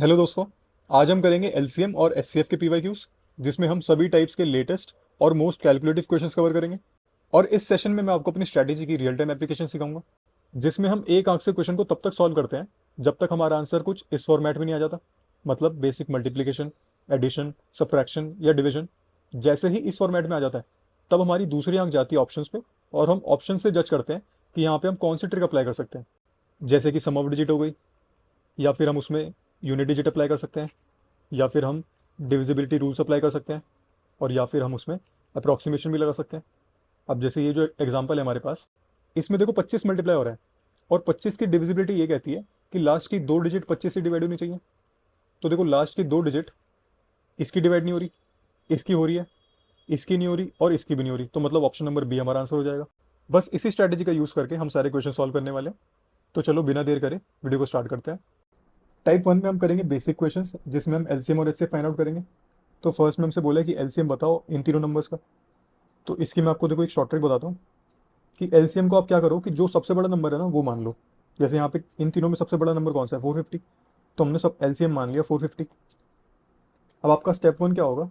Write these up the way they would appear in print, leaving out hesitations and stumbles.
Hello दोस्तों। आज हम करेंगे एलसीएम और एचसीएफ के पीवाईक्यूज, जिसमें हम सभी टाइप्स के लेटेस्ट और मोस्ट कैलकुलेटिव क्वेश्चंस कवर करेंगे। और इस सेशन में मैं आपको अपनी स्ट्रैटेजी की रियल टाइम एप्लीकेशन सिखाऊंगा, जिसमें हम एक आंख से क्वेश्चन को तब तक सॉल्व करते हैं जब तक हमारा आंसर कुछ इस फॉर्मेट में नहीं आ जाता। मतलब बेसिक मल्टीप्लीकेशन, एडिशन, सब्ट्रैक्शन या डिवीजन जैसे ही इस फॉर्मेट में आ जाता है, तब हमारी दूसरी आंख जाती है ऑप्शंस पे, और हम ऑप्शन से जज करते हैं कि यहाँ पे हम कौन सी ट्रिक अप्लाई कर सकते हैं। जैसे कि सम ऑफ डिजिट हो गई, या फिर हम उसमें यूनिट डिजिट अप्लाई कर सकते हैं, या फिर हम डिविजिबिलिटी रूल्स अप्लाई कर सकते हैं, और या फिर हम उसमें अप्रॉक्सीमेशन भी लगा सकते हैं। अब जैसे ये जो एग्जांपल है हमारे पास, इसमें देखो 25 मल्टीप्लाई हो रहा है, और 25 की डिविजिबिलिटी ये कहती है कि लास्ट की दो डिजिट 25 से डिवाइड होनी चाहिए। तो देखो लास्ट की दो डिजिट इसकी डिवाइड नहीं हो रही, इसकी हो रही है, इसकी नहीं हो रही और इसकी भी नहीं हो रही, तो मतलब ऑप्शन नंबर बी हमारा आंसर हो जाएगा। बस इसी स्ट्रैटेजी का यूज़ करके हम सारे क्वेश्चन सॉल्व करने वाले हैं। तो चलो बिना देर करे वीडियो को स्टार्ट करते हैं। टाइप 1 में हम करेंगे बेसिक क्वेश्चंस, जिसमें हम एलसीएम और एचसीएफ फाइंड आउट करेंगे। तो फर्स्ट में हमसे बोला है कि एलसीएम बताओ इन तीनों नंबर्स का। तो इसकी मैं आपको देखो एक शॉर्ट ट्रिक बताता हूँ कि एलसीएम को आप क्या करो कि जो सबसे बड़ा नंबर है ना वो मान लो। जैसे यहाँ पे इन तीनों में सबसे बड़ा नंबर कौन सा है, 450। तो हमने सब एलसीएम मान लिया 450। अब आपका स्टेप 1 क्या होगा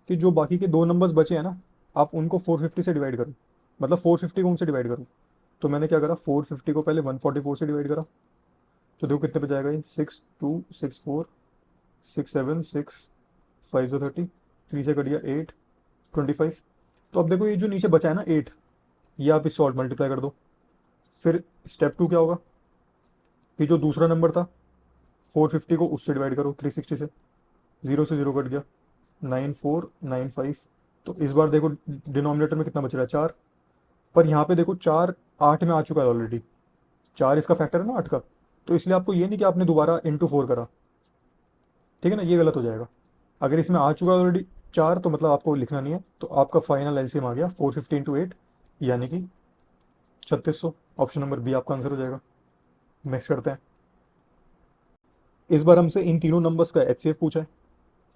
कि जो बाकी के दो नंबर्स बचे हैं ना, आप उनको 450 से डिवाइड करो। मतलब 450 को उनसे डिवाइड करो। तो मैंने क्या करा, 450 को पहले 144 से डिवाइड करा। तो देखो कितने पे जाएगा ये, 6264, 676, 5 से 30, 3 से कट गया 8, 25। तो अब देखो ये जो नीचे बचा है ना 8, ये आप इससे और मल्टीप्लाई कर दो। फिर स्टेप 2 क्या होगा कि जो दूसरा नंबर था 450 को उससे डिवाइड करो 360 से, 0 से 0 कट गया 9495। तो इस बार देखो डिनोमिनेटर में कितना बच रहा है, 4। पर यहाँ पे देखो 4 8 में आ चुका है ऑलरेडी, 4 इसका फैक्टर है ना 8 का। तो इसलिए आपको ये नहीं कि आपने दोबारा इंटू 4 करा, ठीक है ना, ये गलत हो जाएगा। अगर इसमें आ चुका है ऑलरेडी 4, तो मतलब आपको लिखना नहीं है। तो आपका फाइनल एलसीएम आ गया 450 × 8, यानी कि 3600। ऑप्शन नंबर बी आपका आंसर हो जाएगा। नेक्स्ट करते हैं। इस बार हमसे इन तीनों नंबर्स का एचसीएफ पूछा है।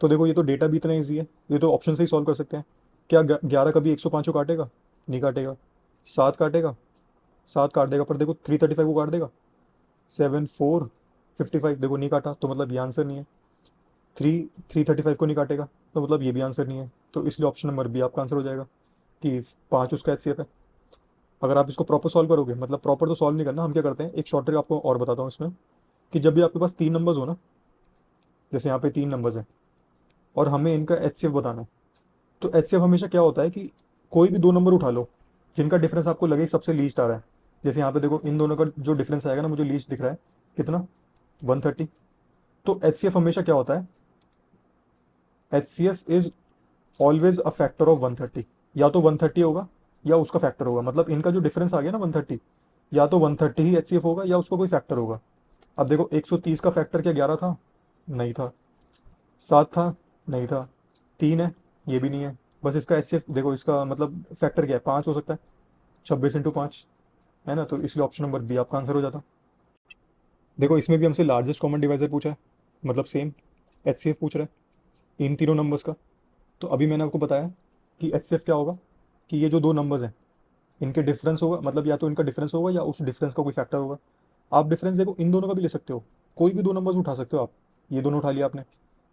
तो देखो ये तो डेटा भी इतना ईजी है, ये तो ऑप्शन से ही सॉल्व कर सकते हैं। क्या 11 कभी 105 को काटेगा? नहीं काटेगा। 7 काटेगा? 7 काट देगा, पर देखो 335 को काट देगा। 7 4 55, देखो नहीं काटा, तो मतलब ये आंसर नहीं है। 335 को नहीं काटेगा, तो मतलब ये भी आंसर नहीं है। तो इसलिए ऑप्शन नंबर बी आपका आंसर हो जाएगा कि 5 उसका एचसीएफ है। अगर आप इसको प्रॉपर सॉल्व करोगे, मतलब प्रॉपर तो सॉल्व नहीं करना, हम क्या करते हैं एक शॉर्ट ट्रिक आपको और बताता हूँ इसमें, कि जब भी आपके पास तीन नंबर्स हो ना, जैसे यहाँ पे तीन नंबर्स हैं और हमें इनका एचसीएफ बताना है, तो एचसीएफ हमेशा क्या होता है कि कोई भी दो नंबर उठा लो जिनका डिफरेंस आपको लगे सबसे लीस्ट आ रहा है। जैसे यहाँ पे देखो इन दोनों का जो डिफरेंस आएगा ना, मुझे लीस्ट दिख रहा है कितना, 130। तो एचसीएफ हमेशा क्या होता है, H C F is always a factor of 130। या तो 130 होगा या उसका फैक्टर होगा। मतलब इनका जो डिफरेंस आ गया ना 130, या तो 130 ही एच सी एफ होगा या उसका कोई फैक्टर होगा। अब देखो 130 का फैक्टर क्या 11 था? नहीं था। 7 था? नहीं था। 3 है? ये भी नहीं है। बस इसका एच सी एफ देखो, इसका मतलब फैक्टर क्या है, 5 हो सकता है, 26 × 5, है ना। तो इसलिए ऑप्शन नंबर बी आपका आंसर हो जाता। देखो इसमें भी हमसे लार्जेस्ट कॉमन डिवाइजर पूछा है, मतलब सेम एच सी एफ पूछ रहा है इन तीनों नंबर्स का। तो अभी मैंने आपको बताया कि एच सी एफ क्या होगा, कि ये जो दो नंबर्स हैं इनके डिफरेंस होगा, मतलब या तो इनका डिफरेंस होगा या उस डिफरेंस का कोई फैक्टर होगा। आप डिफरेंस देखो इन दोनों का भी ले सकते हो, कोई भी दो नंबर्स उठा सकते हो आप। ये दोनों उठा लिया आपने,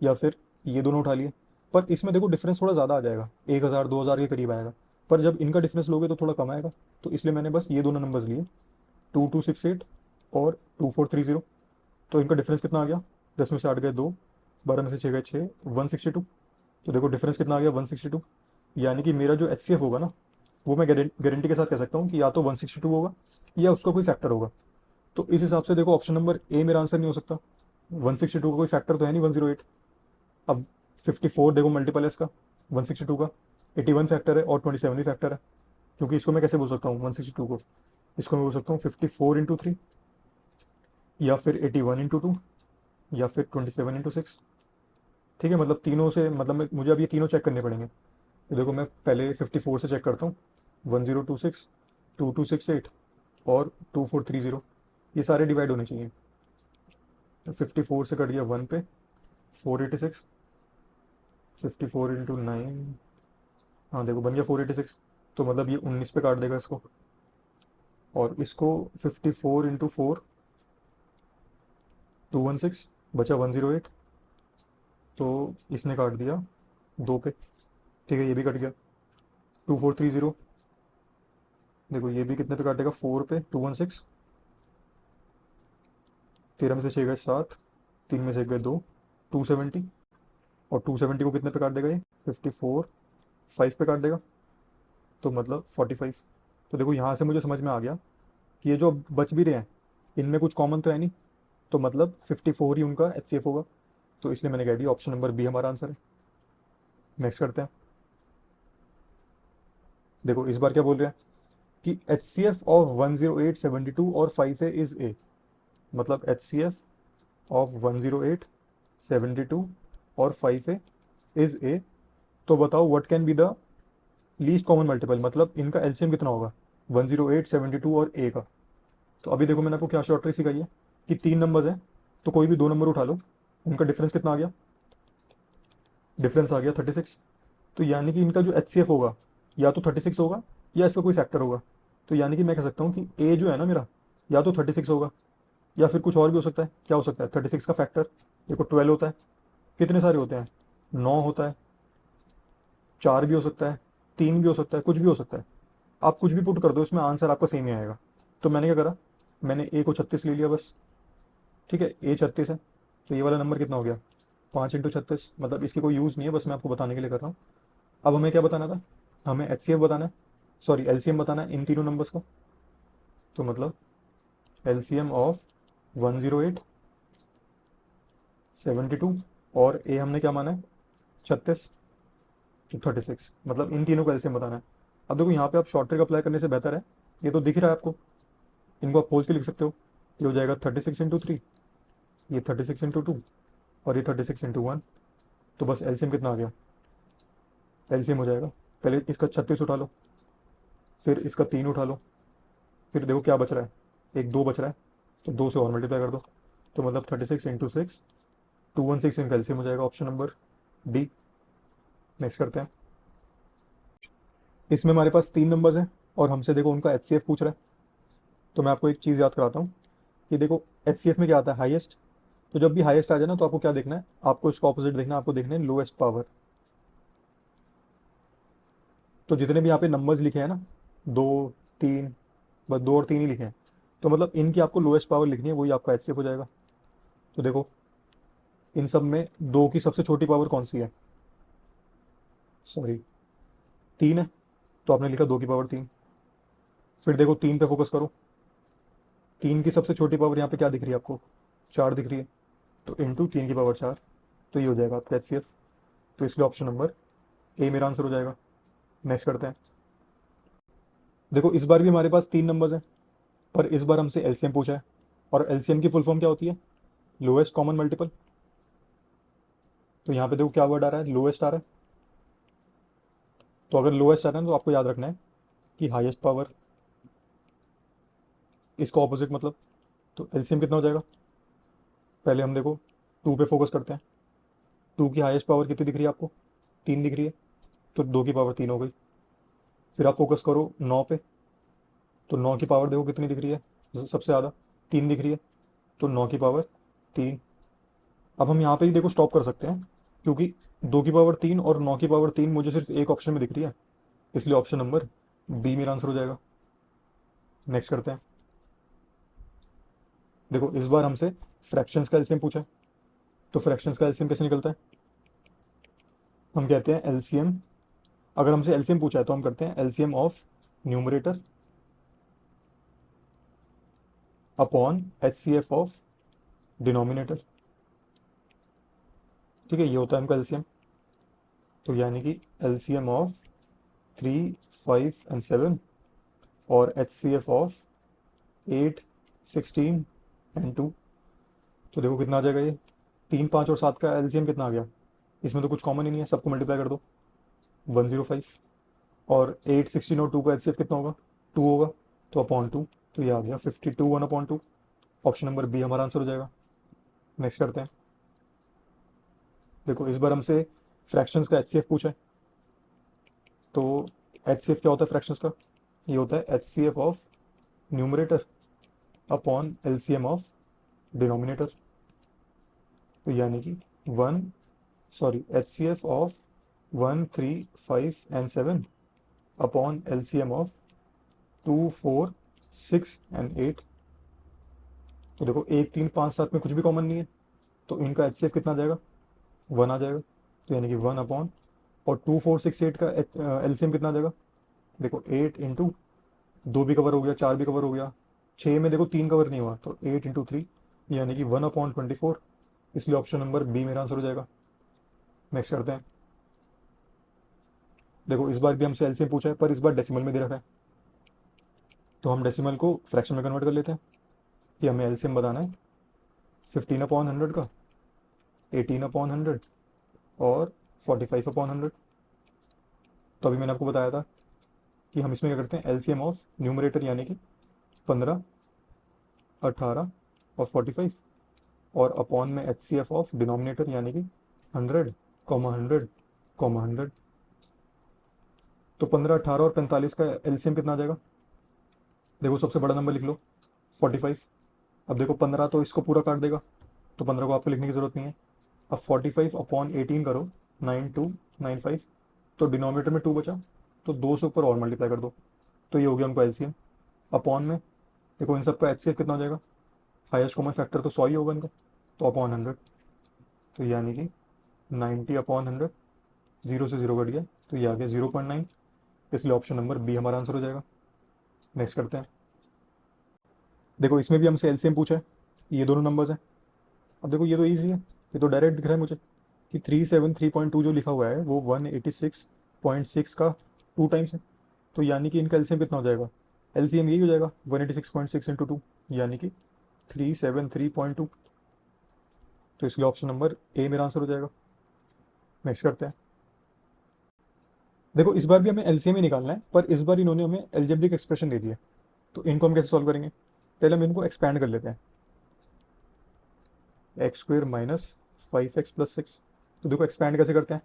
या फिर ये दोनों उठा लिए। पर इसमें देखो डिफरेंस थोड़ा ज़्यादा आ जाएगा, 1000 2000 के करीब आएगा। पर जब इनका डिफरेंस लोगे तो थोड़ा कम आएगा। तो इसलिए मैंने बस ये दोनों नंबर्स लिए, 2268 और 2430। तो इनका डिफरेंस कितना आ गया, 10 में से 8 गए 2, 12 में से 6 गए 6, 162। तो देखो डिफरेंस कितना आ गया, 162। यानी कि मेरा जो एच सी एफ होगा ना, वो मैं गारंटी के साथ कह सकता हूँ कि या तो 162 होगा या उसका कोई फैक्टर होगा। तो इस हिसाब से देखो ऑप्शन नंबर ए मेरा आंसर नहीं हो सकता। 162 का कोई फैक्टर तो है नहीं, 108। अब 54 देखो मल्टीपल है इसका 162 का, 81 फैक्टर है और 27 भी फैक्टर है। क्योंकि इसको मैं कैसे बोल सकता हूँ 162 को, इसको मैं बोल सकता हूँ 54 × 3, या फिर 81 × 2, या फिर 27 × 6। ठीक है, मतलब तीनों से, मतलब मुझे अब ये तीनों चेक करने पड़ेंगे। तो देखो मैं पहले 54 से चेक करता हूँ, 1026, 2268 और 2430, ये सारे डिवाइड होने चाहिए। तो 54 से कट गया 1 पे, 486, 54 × 9, हाँ देखो बन गया 486। तो मतलब ये 19 पे काट देगा इसको, और इसको 54 × 4, 216, बचा 108, तो इसने काट दिया 2 पे, ठीक है, ये भी कट गया। 2430, देखो ये भी कितने पे काटेगा, 4 पे, 216, 13 में से 6 गए 7, 3 में से 1 गए 2, 270, और 270 को कितने पे काट देगा ये, 54, 5 पे काट देगा, तो मतलब 45। तो देखो यहाँ से मुझे समझ में आ गया कि ये जो बच भी रहे हैं इनमें कुछ कॉमन तो है नहीं, तो मतलब 54 ही उनका HCF होगा, तो इसलिए मैंने कह दिया ऑप्शन नंबर बी हमारा आंसर है। नेक्स्ट करते हैं। देखो इस बार क्या बोल रहे हैं कि HCF ऑफ 108, 72 और 5A इज ए, मतलब HCF ऑफ 108, 72 और 5A इज ए, तो बताओ what can be the least common multiple, मतलब इनका एलसीएम कितना होगा 108, 72 और ए का। तो अभी देखो मैंने आपको क्या शॉर्ट ट्रिक सिखाई है कि 3 नंबर्स हैं, तो कोई भी 2 नंबर उठा लो, उनका डिफरेंस कितना आ गया, डिफरेंस आ गया 36। तो यानी कि इनका जो HCF होगा या तो 36 होगा या इसका कोई फैक्टर होगा। तो यानी कि मैं कह सकता हूँ कि ए जो है ना मेरा, या तो 36 होगा या फिर कुछ और भी हो सकता है। क्या हो सकता है 36 का फैक्टर, देखो 12 होता है, कितने सारे होते हैं, 9 होता है, 4 भी हो सकता है, 3 भी हो सकता है, कुछ भी हो सकता है। आप कुछ भी पुट कर दो इसमें, आंसर आपका सेम ही आएगा। तो मैंने क्या करा, मैंने ए को 36 ले लिया बस, ठीक है, ए 36 है, तो ये वाला नंबर कितना हो गया, 5 × 36, मतलब इसकी कोई यूज़ नहीं है, बस मैं आपको बताने के लिए कर रहा हूँ। अब हमें क्या बताना था, हमें HCF बताना है, सॉरी LCM बताना है इन तीनों नंबर्स का। तो मतलब LCM ऑफ 108, 72 और ए हमने क्या माना है 36, तो 36, मतलब इन तीनों का LCM बताना है। अब देखो यहाँ पे आप शॉर्ट ट्रिक अप्लाई करने से बेहतर है, ये तो दिख रहा है आपको, इनको आप खोल के लिख सकते हो। ये हो जाएगा 36 × 3, ये 36 × 2 और ये 36 × 1, तो बस LCM कितना आ गया, LCM हो जाएगा, पहले इसका 36 उठा लो, फिर इसका 3 उठा लो, फिर देखो क्या बच रहा है, एक 2 बच रहा है, तो 2 से और मल्टीप्लाई कर दो, तो मतलब 36 × 6, 216 इनका LCM हो जाएगा, ऑप्शन नंबर डी। नेक्स्ट करते हैं। इसमें हमारे पास 3 नंबर्स हैं और हमसे देखो उनका HCF पूछ रहा है। तो मैं आपको एक चीज़ याद कराता हूँ कि देखो HCF में क्या आता है, हाईएस्ट। तो जब भी हाईएस्ट आ जाए ना तो आपको क्या देखना है, आपको इसका ऑपोजिट देखना है, आपको देखना है लोएस्ट पावर। तो जितने भी यहाँ पे नंबर्स लिखे हैं ना, 2 3, बस 2 और 3 ही लिखे हैं, तो मतलब इनकी आपको लोएस्ट पावर लिखनी है, वही आपका HCF हो जाएगा। तो देखो इन सब में 2 की सबसे छोटी पावर कौन सी है, सॉरी 3 है, तो आपने लिखा 2 की पावर 3। फिर देखो 3 पे फोकस करो, 3 की सबसे छोटी पावर यहाँ पे क्या दिख रही है आपको, 4 दिख रही है, तो इंटू 3 की पावर 4, तो ये हो जाएगा आपका HCF। तो इसलिए ऑप्शन नंबर ए मेरा आंसर हो जाएगा। नेक्स्ट करते हैं। देखो इस बार भी हमारे पास 3 नंबर्स हैं, पर इस बार हमसे LCM पूछा है, और LCM की फुल फॉर्म क्या होती है, लोएस्ट कॉमन मल्टीपल। तो यहाँ पे देखो क्या वर्ड आ रहा है, लोएस्ट आ रहा है, तो अगर लोएस्ट आ रहा है तो आपको याद रखना है कि हाईएस्ट पावर, इसका ऑपोजिट मतलब। तो LCM कितना हो जाएगा, पहले हम देखो 2 पे फोकस करते हैं, 2 की हाईएस्ट पावर कितनी दिख रही है आपको, 3 दिख रही है, तो 2 की पावर 3 हो गई। फिर आप फोकस करो 9 पे, तो 9 की पावर देखो कितनी दिख रही है, सबसे ज़्यादा 3 दिख रही है, तो 9 की पावर 3। अब हम यहाँ पे ही देखो स्टॉप कर सकते हैं, क्योंकि 2 की पावर 3 और 9 की पावर 3 मुझे सिर्फ एक ऑप्शन में दिख रही है, इसलिए ऑप्शन नंबर बी मेरा आंसर हो जाएगा। नेक्स्ट करते हैं। देखो इस बार हमसे फ्रैक्शंस का एलसीएम पूछा है, तो फ्रैक्शंस का एलसीएम कैसे निकलता है, हम कहते हैं एलसीएम, अगर हमसे एलसीएम पूछा है तो हम करते हैं LCM of numerator upon HCF of denominator, ठीक है, ये होता है हमका एलसीएम। तो यानी कि एलसीएम ऑफ 3, 5 एंड 7 और HCF ऑफ 8, 16 एंड 2। तो देखो कितना आ जाएगा ये, 3, 5 और 7 का एलसीएम कितना आ गया, इसमें तो कुछ कॉमन ही नहीं है, सबको मल्टीप्लाई कर दो 105, और 8, 16 और 2 का HCF कितना होगा, 2 होगा, तो अपॉन 2, तो ये आ गया 52 1/2। ऑप्शन नंबर बी हमारा आंसर हो जाएगा। नेक्स्ट करते हैं। देखो इस बार हमसे फ्रैक्शंस का HCF पूछा है, तो HCF क्या होता है फ्रैक्शंस का, ये होता है HCF of numerator upon LCM of denominator. तो यानी कि H C F of 1, 3, 5 and 7 upon L C M of 2, 4, 6 and 8। तो देखो 1, 3, 5, 7 में कुछ भी कॉमन नहीं है, तो इनका एच सी एफ कितना आ जाएगा, 1 आ जाएगा। तो यानी कि 1 अपॉन, और 2, 4, 6, 8 का एल सी एम कितना आ जाएगा, देखो 8 इंटू 2 भी कवर हो गया, 4 भी कवर हो गया, 6 में देखो 3 कवर नहीं हुआ, तो 8 इंटू 3 यानी कि 1/24। इसलिए ऑप्शन नंबर बी मेरा आंसर हो जाएगा। नेक्स्ट करते हैं। देखो इस बार भी हमसे एलसीएम पूछा है, पर इस बार डेसिमल में दे रखा है, तो हम डेसिमल को फ्रैक्शन में कन्वर्ट कर लेते हैं कि हमें एलसीएम बताना है 15/100 का, 18/100 और 45/100। तो अभी मैंने आपको बताया था कि हम इसमें क्या करते हैं, एलसीएम ऑफ न्यूमरेटर यानी कि 15, 18 और 45, और अपॉन में H C F of denominator यानी कि 100, 100, 100। तो 15, 18 और 45 का एलसीएम कितना आ जाएगा, देखो सबसे बड़ा नंबर लिख लो 45। अब देखो 15 तो इसको पूरा काट देगा, तो 15 को आपको लिखने की ज़रूरत नहीं है। अब 45/18 करो, 9295, तो डिनोमिनेटर में 2 बचा, तो 2 से ऊपर और मल्टीप्लाई कर दो, तो ये हो गया उनका एलसीएम। अपॉन में देखो इन सबका एचसीएफ कितना हो जाएगा, हाईएस्ट कॉमन फैक्टर तो 100 ही होगा इनका, तो अपॉन 100, तो यानी कि 90/100, 0 से 0 कट गया, तो ये आ गया 0.9। इसलिए ऑप्शन नंबर बी हमारा आंसर हो जाएगा। नेक्स्ट करते हैं। देखो इसमें भी हमसे एलसीएम पूछा है, ये दोनों नंबर्स हैं। अब देखो ये तो ईजी है, ये तो डायरेक्ट दिख रहा है मुझे कि 373.2 जो लिखा हुआ है वो 186.6 का 2 टाइम्स है, तो यानी कि इनका एलसीएम कितना हो जाएगा, एलसीएम यही हो जाएगा 186.6 इंटू 2, यानी कि 373.2। तो इसलिए ऑप्शन नंबर ए मेरा आंसर हो जाएगा। नेक्स्ट करते हैं। देखो इस बार भी हमें एलसीएम ही निकालना है, पर इस बार इन्होंने हमें एल्जेब्रिक एक्सप्रेशन दे दिया, तो इनको हम कैसे सॉल्व करेंगे, पहले हम इनको एक्सपैंड कर लेते हैं। x² minus 5x+6। तो देखो एक्सपैंड कैसे करते हैं,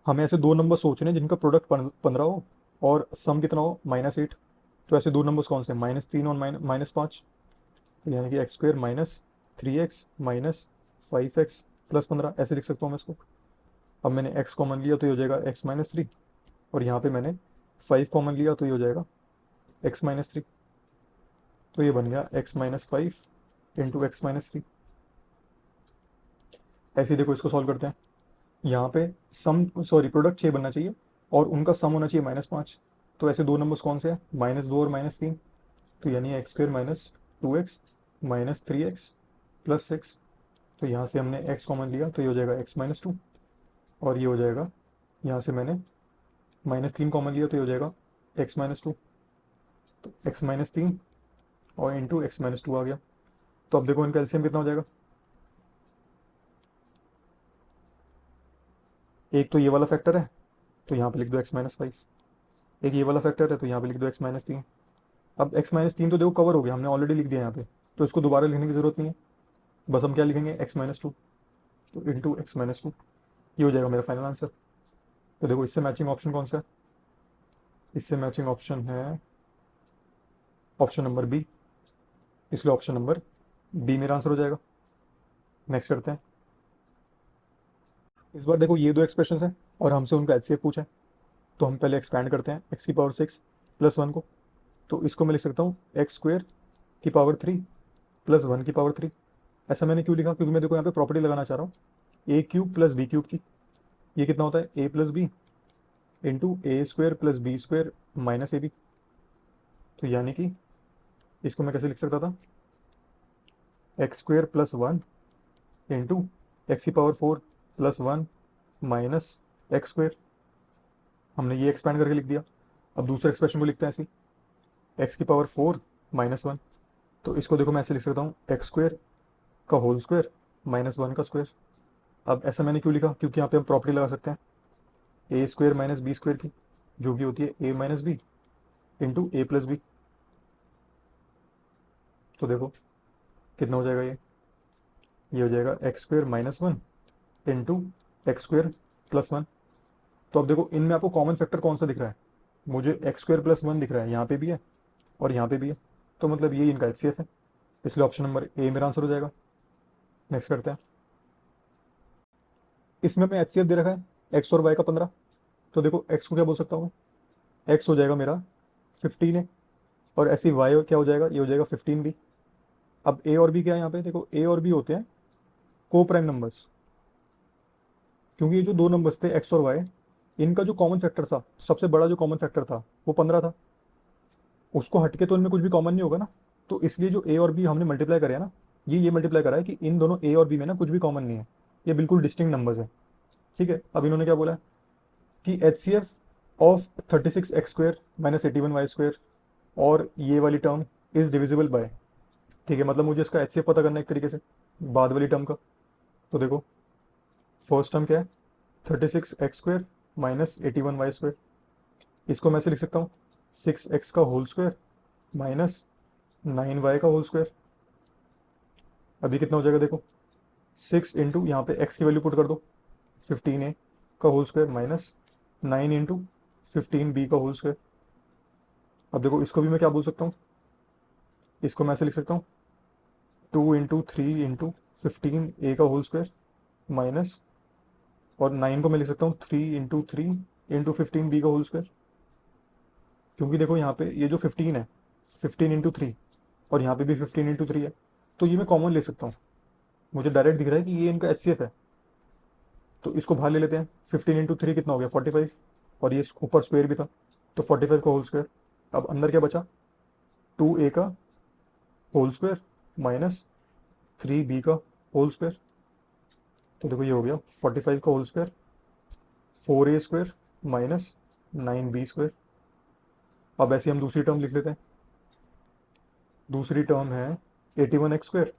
हमें ऐसे दो नंबर सोचने हैं जिनका प्रोडक्ट 15 हो और सम कितना हो -8। तो ऐसे दो नंबर्स कौन से, -3 और -5। तो यानी कि x² minus 3x minus 5x+15, ऐसे लिख सकता हूँ मैं इसको। अब मैंने x कॉमन लिया तो ये हो जाएगा x-3, और यहाँ पे मैंने 5 कॉमन लिया तो ये हो जाएगा x-3। तो ये बन गया x-5 इंटू x-3। ऐसे ही देखो इसको सॉल्व करते हैं। यहाँ पे प्रोडक्ट 6 बनना चाहिए और उनका सम होना चाहिए -5। तो ऐसे दो नंबर्स कौन से हैं, -2 और -3। तो यानी x² minus 2x minus 3x+6। तो यहाँ से हमने x कॉमन लिया तो ये हो जाएगा x-2, और ये हो जाएगा, यहाँ से मैंने -3 कॉमन लिया तो ये हो जाएगा x-2। तो x-3 और इंटू x-2 आ गया। तो अब देखो इनका एलसीएम कितना हो जाएगा, एक तो ये वाला फैक्टर है तो यहाँ पे लिख दो x-5, एक ये वाला फैक्टर है तो यहाँ पे लिख दो x-3। अब x-3 तो देखो कवर हो गया, हमने ऑलरेडी लिख दिया यहाँ पे, तो इसको दोबारा लिखने की ज़रूरत नहीं है। बस हम क्या लिखेंगे, x-2, तो इंटू x-2, ये हो जाएगा मेरा फाइनल आंसर। तो देखो इससे मैचिंग ऑप्शन कौन सा है, इससे मैचिंग ऑप्शन है ऑप्शन नंबर बी, इसलिए ऑप्शन नंबर बी मेरा आंसर हो जाएगा। नेक्स्ट करते हैं। इस बार देखो ये दो एक्सप्रेशन हैं और हमसे उनका एचसीएफ पूछा है, तो हम पहले एक्सपैंड करते हैं x⁻6+1 को। तो इसको मैं लिख सकता हूँ x² 3+1 3। ऐसा मैंने क्यों लिखा, क्योंकि मैं देखो यहाँ पे प्रॉपर्टी लगाना चाह रहा हूँ a³ + b³ की। ये कितना होता है, a+b into a² + b² minus ab। तो यानी कि इसको मैं कैसे लिख सकता था, x² + 1 into x⁴ + 1 minus x²। हमने ये एक्सपैंड करके लिख दिया। अब दूसरे एक्सप्रेशन को लिखते हैं ऐसे, x⁴ - 1। तो इसको देखो मैं ऐसे लिख सकता हूँ x² का होल स्क्वायर -1 का स्क्वायर। अब ऐसा मैंने क्यों लिखा, क्योंकि यहाँ पे हम प्रॉपर्टी लगा सकते हैं a² - b² की, जो कि होती है a - b इंटू a+b। तो देखो कितना हो जाएगा, ये हो जाएगा x² - 1 इंटू x² + 1। तो अब देखो इनमें आपको कॉमन फैक्टर कौन सा दिख रहा है, मुझे x² + 1 दिख रहा है, यहाँ पे भी है और यहाँ पे भी है, तो मतलब ये इनका एचसीएफ है, इसलिए ऑप्शन नंबर ए मेरा आंसर हो जाएगा। नेक्स्ट करते हैं। इसमें मैं HCF दे रखा है एक्स और वाई का 15। तो देखो एक्स को क्या बोल सकता हूँ मैं, एक्स हो जाएगा मेरा 15 है, और ऐसे ही वाई क्या हो जाएगा, ये हो जाएगा 15 भी। अब ए और बी क्या है यहाँ पे, देखो ए और बी होते हैं को प्राइम नंबर्स, क्योंकि ये जो दो नंबर्स थे एक्स और वाई, इनका जो कॉमन फैक्टर था, सबसे बड़ा जो कॉमन फैक्टर था वो 15 था। उसको हटके तो इनमें कुछ भी कॉमन नहीं होगा ना, तो इसलिए जो ए और बी हमने मल्टीप्लाई करे है ना, ये मल्टीप्लाई करा है कि इन दोनों ए और बी में ना कुछ भी कॉमन नहीं है, ये बिल्कुल डिस्टिंक्ट नंबर्स है। ठीक है, अब इन्होंने क्या बोला है कि HCF of 36x² minus 81y² और ये वाली टर्म इज डिविजिबल बाय। ठीक है, मतलब मुझे इसका HCF पता करना है एक तरीके से बाद वाली टर्म का। तो देखो फर्स्ट टर्म क्या है, 36x² माइनस 81y²। इसको मैं ऐसे लिख सकता हूँ 6x का होल स्क्वायर माइनस 9y का होल स्क्वायर। अभी कितना हो जाएगा देखो, 6 इंटू यहाँ पे x की वैल्यू पुट कर दो, 15a का whole square minus 9 into 15b का होल स्क्वायर। अब देखो इसको भी मैं क्या बोल सकता हूँ, इसको मैं ऐसे लिख सकता हूँ 2 इंटू 3 इंटू 15a का होल स्क्वायर माइनस, और 9 को मैं लिख सकता हूँ 3 इंटू 3 इंटू 15b का होल स्क्वायर। क्योंकि देखो यहाँ पे ये जो 15 है, 15 इंटू 3, और यहाँ पे भी 15 इंटू 3 है, तो ये मैं कॉमन ले सकता हूँ। मुझे डायरेक्ट दिख रहा है कि ये इनका HCF है, तो इसको बाहर ले लेते हैं। 15 इंटू 3 कितना हो गया 45, और ये ऊपर स्क्वायर भी था, तो 45 का होल स्क्वायर। अब अंदर क्या बचा, 2a का होल स्क्वायर माइनस 3b का होल स्क्वायर। तो देखो ये हो गया 45 का whole square, 4a² minus 9b²। अब ऐसे हम दूसरी टर्म लिख लेते हैं, दूसरी टर्म है 81x²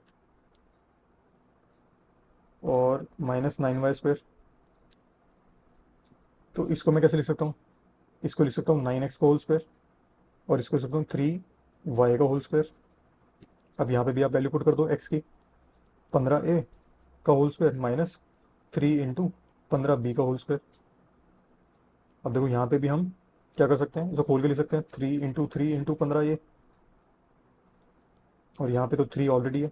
और माइनस 9y²। तो इसको मैं कैसे लिख सकता हूँ, इसको लिख सकता हूँ 9x का होल स्क्वायर, और इसको लिख सकता हूँ 3y का होल स्क्वायर। अब यहाँ पे भी आप वैल्यू पुट कर दो x की, 15a का whole square minus 3 into 15b का होल स्क्वायर। अब देखो यहाँ पे भी हम क्या कर सकते हैं, इसको खोल के लिख सकते हैं 3 इंटू 15a, और यहाँ पे तो 3 ऑलरेडी है,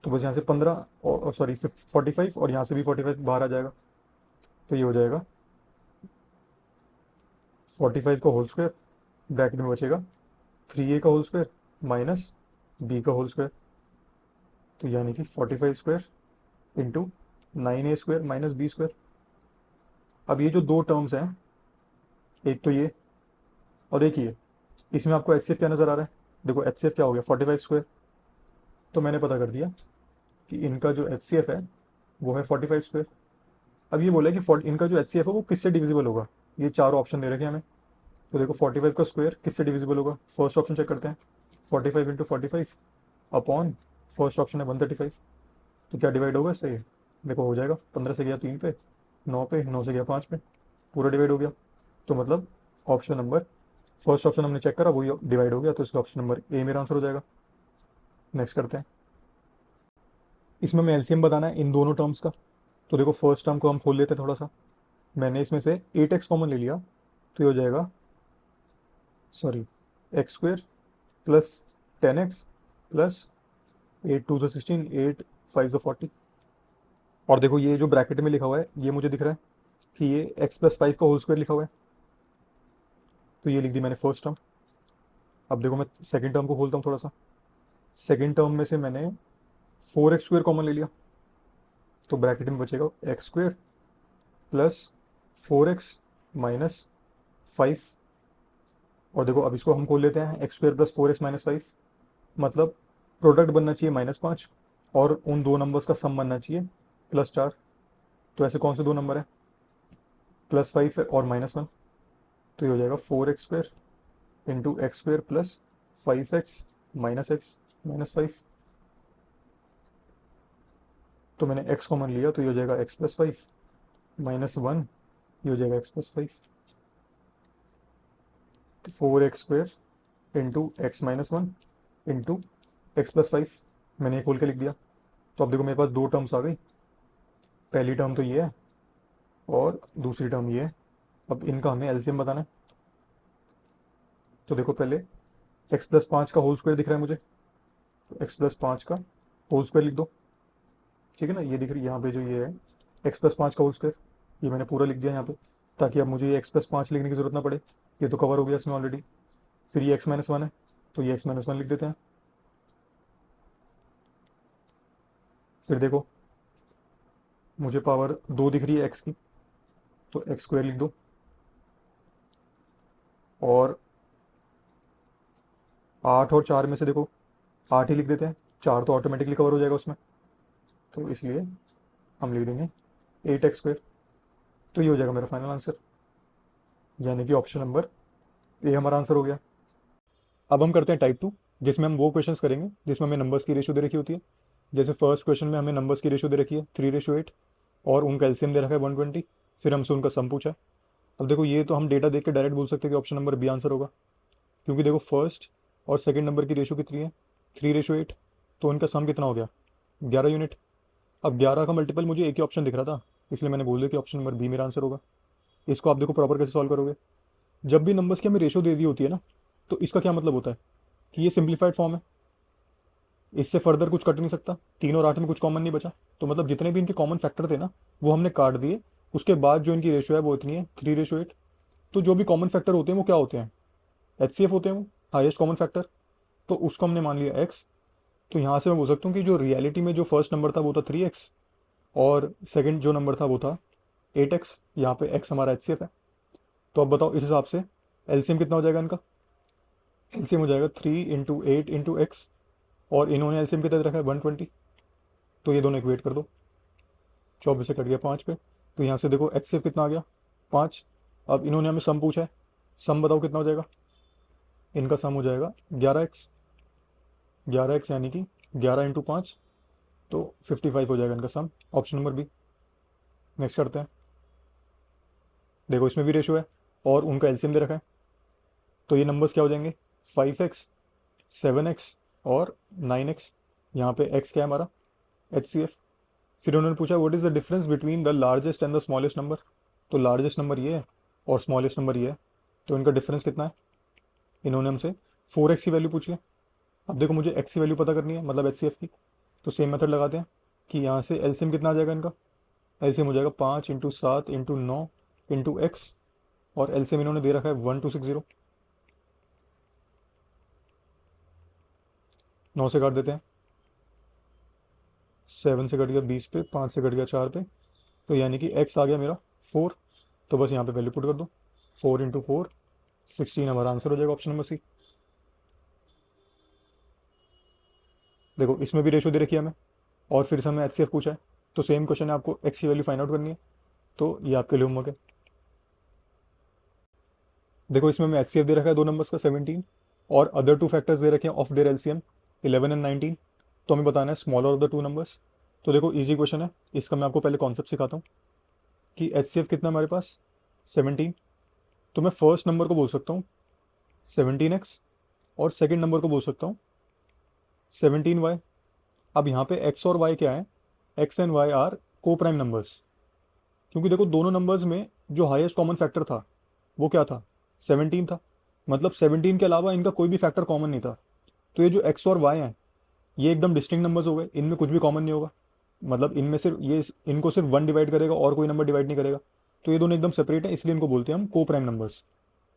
तो बस यहाँ से 15 और सॉरी 45, और यहाँ से भी 45 बाहर आ जाएगा। तो ये हो जाएगा 45 का होल स्क्वायर, ब्रैकेट में बचेगा 3a का होल स्क्वायर माइनस b का होल स्क्वायर। तो यानी कि 45² इंटू 9a² माइनस b²। अब ये जो दो टर्म्स हैं, एक तो ये और एक ये, इसमें आपको HCF क्या नज़र आ रहा है, देखो HCF क्या हो गया 45²। तो मैंने पता कर दिया कि इनका जो HCF है वो है 45²। अब ये बोला है कि इनका जो HCF है वो किससे डिविजिबल होगा, ये चारों ऑप्शन दे रखे हैं हमें। तो देखो 45 का स्क्वायर किससे डिविजिबल होगा, फर्स्ट ऑप्शन चेक करते हैं, 45 इंटू 45 अपॉन फर्स्ट ऑप्शन है 135। तो क्या डिवाइड होगा इससे, देखो हो जाएगा 15 से गया 3 पे, 9 पे, 9 से गया 5 पे, पूरा डिवाइड हो गया। तो मतलब ऑप्शन नंबर, फर्स्ट ऑप्शन हमने चेक करा वही डिवाइड हो गया, तो इसका ऑप्शन नंबर ए मेरा आंसर हो जाएगा। नेक्स्ट करते हैं, इसमें हमें LCM बताना है इन दोनों टर्म्स का। तो देखो फर्स्ट टर्म को हम खोल लेते हैं थोड़ा सा, मैंने इसमें से 8x कॉमन ले लिया, तो ये हो जाएगा sorry x² plus 10x plus 8 2 16, 8 5 40। और देखो ये जो ब्रैकेट में लिखा हुआ है ये मुझे दिख रहा है कि ये x+5 का होल स्क्वायर लिखा हुआ है, तो ये लिख दी मैंने फर्स्ट टर्म। अब देखो मैं सेकंड टर्म को खोलता हूँ थोड़ा सा, सेकंड टर्म में से मैंने 4x² कॉमन ले लिया, तो ब्रैकेट में बचेगा x² प्लस 4x माइनस 5। और देखो अब इसको हम खोल लेते हैं, x² प्लस 4x माइनस 5, मतलब प्रोडक्ट बनना चाहिए -5, और उन दो नंबर्स का सम बनना चाहिए +4। तो ऐसे कौन से दो नंबर है, +5 है और -1। तो ये हो जाएगा 4x² into x² plus 5x minus x minus 5। तो मैंने x कॉमन लिया, तो ये हो जाएगा x+5 -1, ये हो जाएगा x+5। तो 4x² into x minus 1 into x+5, मैंने ये खोल के लिख दिया। तो अब देखो मेरे पास दो टर्म्स आ गई, पहली टर्म तो ये है और दूसरी टर्म ये है। अब इनका हमें LCM बताना है। तो देखो पहले x+5 का होल स्क्वायर दिख रहा है मुझे, तो x+5 का होल स्क्वायर लिख दो। ठीक है ना, ये दिख रही है यहाँ पे जो ये है x+5 का होल स्क्वायर, ये मैंने पूरा लिख दिया यहाँ पे, ताकि अब मुझे ये x+5 लिखने की ज़रूरत ना पड़े, ये तो कवर हो गया इसमें ऑलरेडी। फिर ये x-1 है, तो ये x-1 लिख देते हैं। फिर देखो मुझे पावर 2 दिख रही है x की, तो x² लिख दो, और 8 और 4 में से देखो 8 ही लिख देते हैं, 4 तो ऑटोमेटिकली कवर हो जाएगा उसमें, तो इसलिए हम लिख देंगे 8x²। तो ये हो जाएगा मेरा फाइनल आंसर, यानी कि ऑप्शन नंबर ए हमारा आंसर हो गया। अब हम करते हैं टाइप 2, जिसमें हम वो क्वेश्चंस करेंगे जिसमें हमें नंबर्स की रेशियो दे रखी होती है। जैसे फर्स्ट क्वेश्चन में हमें नंबर्स की रेशियो दे रखी है 3:8 और उनका एलसीएम दे रखा है 120, फिर हमसे उनका सम पूछा है। अब देखो ये तो हम डेटा देख के डायरेक्ट बोल सकते हैं कि ऑप्शन नंबर बी आंसर होगा, क्योंकि देखो फर्स्ट और सेकंड नंबर की रेशियो कितनी है 3:8, तो इनका सम कितना हो गया 11 यूनिट। अब 11 का मल्टीपल मुझे एक ही ऑप्शन दिख रहा था, इसलिए मैंने बोल दिया कि ऑप्शन नंबर बी मेरा आंसर होगा। इसको आप देखो प्रॉपर कैसे सॉल्व करोगे। जब भी नंबर्स की हमें रेशियो दे दी होती है ना, तो इसका क्या मतलब होता है कि ये सिंप्लीफाइड फॉर्म है, इससे फर्दर कुछ कट नहीं सकता, 3 और 8 में कुछ कॉमन नहीं बचा, तो मतलब जितने भी इनके कॉमन फैक्टर थे ना वो हमने काट दिए। उसके बाद जो इनकी रेशियो है वो इतनी है 3:8। तो जो भी कॉमन फैक्टर होते हैं वो क्या होते हैं, HCF होते हैं, वो हाईएस्ट कॉमन फैक्टर, तो उसको हमने मान लिया x। तो यहाँ से मैं बोल सकता हूँ कि जो रियलिटी में जो फर्स्ट नंबर था वो था 3x, और सेकंड जो नंबर था वो था 8x, यहाँ पे x हमारा HCF है। तो अब बताओ इस हिसाब से एलसीएम कितना हो जाएगा इनका, एलसीएम हो जाएगा 3 × 8 × x, और इन्होंने एलसीएम कितना दे रखा है 120, तो ये दोनों इक्वेट कर दो, 24 से कट गया 5 पे, तो यहाँ से देखो HCF कितना आ गया 5। अब इन्होंने हमें सम पूछा है, सम बताओ कितना हो जाएगा, इनका सम हो जाएगा 11x, 11x यानी कि 11 × 5, तो 55 हो जाएगा इनका सम, ऑप्शन नंबर बी। नेक्स्ट करते हैं, देखो इसमें भी रेशियो है और उनका एलसीएम दे रखा है, तो ये नंबर्स क्या हो जाएंगे 5x, 7x और 9x। यहाँ पे x क्या है हमारा HCF। फिर उन्होंने पूछा what is the difference between the largest and the smallest number, तो लार्जेस्ट नंबर ये है और स्मॉलेस्ट नंबर ये है, तो इनका डिफरेंस कितना है। इन्होंने हमसे 4x की वैल्यू पूछी है। अब देखो मुझे x की वैल्यू पता करनी है, मतलब HCF की, तो सेम मेथड लगाते हैं कि यहाँ से एलसीएम कितना आ जाएगा इनका, एलसीएम हो जाएगा 5 × 7 × 9 × x, और एलसीएम इन्होंने दे रखा है 1260। 9 से काट देते हैं, 7 से कट गया 20 पे, 5 से कट गया 4 पे, तो यानी कि x आ गया मेरा 4। तो बस यहाँ पे वैल्यू पुट कर दो, 4 × 4 16 हमारा आंसर हो जाएगा, ऑप्शन नंबर सी। देखो इसमें भी रेशो दे रखी है हमें, और फिर से हमें HCF पूछा है, तो सेम क्वेश्चन है, आपको x की वैल्यू फाइंड आउट करनी है, तो ये आपके लिए होमवर्क है। देखो इसमें हमें HCF दे रखा है दो नंबर्स का 17, और अदर टू फैक्टर्स दे रखे हैं ऑफ देयर LCM 11 एंड 19, तो हमें बताना है smaller of the two numbers. तो देखो इजी क्वेश्चन है, इसका मैं आपको पहले कॉन्सेप्ट सिखाता हूँ कि HCF कितना हमारे पास 17, तो मैं फर्स्ट नंबर को बोल सकता हूँ 17x, और सेकंड नंबर को बोल सकता हूँ 17y। अब यहाँ पे x और y क्या है, x एंड y आर को प्राइम नंबर्स, क्योंकि देखो दोनों नंबर्स में जो हाईएस्ट कॉमन फैक्टर था वो क्या था 17 था, मतलब 17 के अलावा इनका कोई भी फैक्टर कॉमन नहीं था। तो ये जो x और y हैं ये एकदम डिस्टिंक्ट नंबर्स हो गए, इनमें कुछ भी कॉमन नहीं होगा, मतलब इनमें सिर्फ ये इनको सिर्फ 1 डिवाइड करेगा और कोई नंबर डिवाइड नहीं करेगा, तो ये दोनों एकदम सेपरेट है, इसलिए इनको बोलते हैं हम को प्राइम नंबर्स।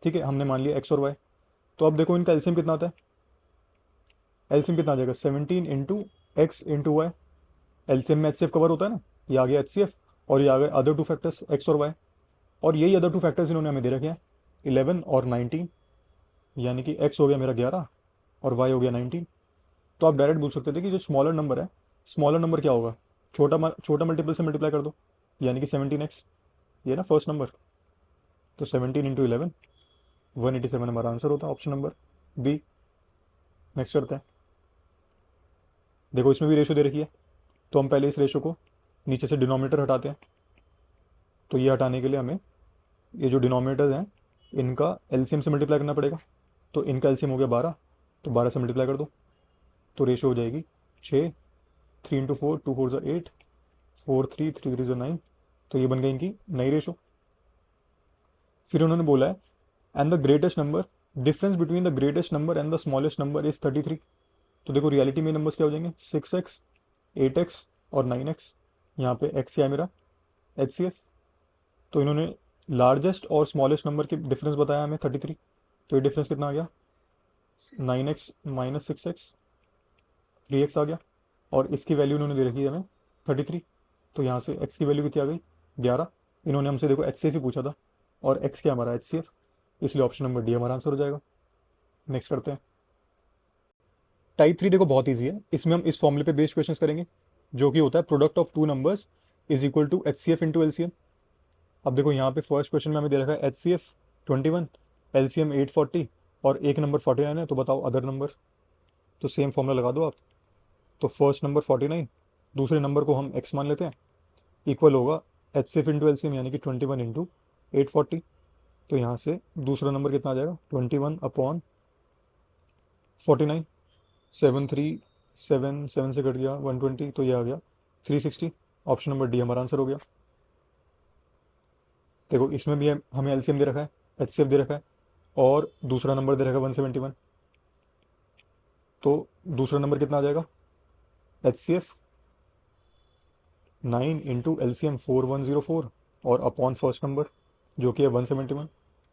ठीक है, हमने मान लिया x और y। तो अब देखो इनका एलसीएम कितना आता है, एलसीएम कितना आ जाएगा 17 × x × y, एलसीएम में HCF कवर होता है ना, ये आ गया HCF, और ये आ गए अदर टू फैक्टर्स x और y, और यही अदर टू फैक्टर्स इन्होंने हमें दे रखे हैं 11 और 19, यानी कि x हो गया मेरा 11 और y हो गया 19। तो आप डायरेक्ट बोल सकते थे कि जो स्मॉलर नंबर है, स्मॉलर नंबर क्या होगा, छोटा मल्टीपल से मल्टीप्लाई कर दो, यानी कि 17x, ये ना फर्स्ट नंबर, तो 17 × 11 187 हमारा आंसर होता है, ऑप्शन नंबर बी। नेक्स्ट करते हैं, देखो इसमें भी रेशो दे रखी है, तो हम पहले इस रेशो को नीचे से डिनोमिनेटर हटाते हैं, तो ये हटाने के लिए हमें ये जो डिनोमिनेटर्स हैं इनका एलसीएम से मल्टीप्लाई करना पड़ेगा, तो इनका एलसीएम हो गया 12, तो 12 से मल्टीप्लाई कर दो, तो रेशो हो जाएगी 6, 3 × 4 2 4 8, 4 3 3 3 9, तो ये बन गई इनकी नई रेशो। फिर उन्होंने बोला है and the greatest number, difference between the greatest number and the smallest number is 33। तो देखो रियलिटी में नंबर्स क्या हो जाएंगे 6x, 8x और 9x, यहाँ पे x क्या है मेरा HCF। तो इन्होंने लार्जेस्ट और स्मॉलेस्ट नंबर के डिफरेंस बताया हमें 33। तो ये डिफरेंस कितना आ गया 9x माइनस 6x, 3x आ गया। और इसकी वैल्यू इन्होंने दे रखी है हमें 33। तो यहाँ से x की वैल्यू कितनी आ गई 11। इन्होंने हमसे देखो HCF ही पूछा था और x क्या हमारा HCF, इसलिए ऑप्शन नंबर डी हमारा आंसर हो जाएगा। नेक्स्ट करते हैं। टाइप 3 देखो बहुत ईजी है, इसमें हम इस फॉर्मूले पे बेस्ड क्वेश्चंस करेंगे जो कि होता है product of two numbers is equal to HCF into LCM। अब देखो यहाँ पे फर्स्ट क्वेश्चन में हमें दे रखा है HCF 21, LCM 840 और एक नंबर 49 है। तो बताओ अदर नंबर। तो सेम फॉर्मूला लगा दो आप। तो फर्स्ट नंबर 49, दूसरे नंबर को हम x मान लेते हैं, इक्वल होगा HCF इंटू LCM यानी कि 21 इंटू 840। तो यहाँ से दूसरा नंबर कितना आ जाएगा 21 अपॉन 49, 7 से कट गया 120, तो ये आ गया 360। ऑप्शन नंबर डी हमारा आंसर हो गया। देखो इसमें भी हमें LCM दे रखा है, HCF दे रखा है और दूसरा नंबर दे रखा है 171। तो दूसरा नंबर कितना आ जाएगा HCF 9 इंटू LCM 4104 और अपॉन फर्स्ट नंबर जो कि है 171।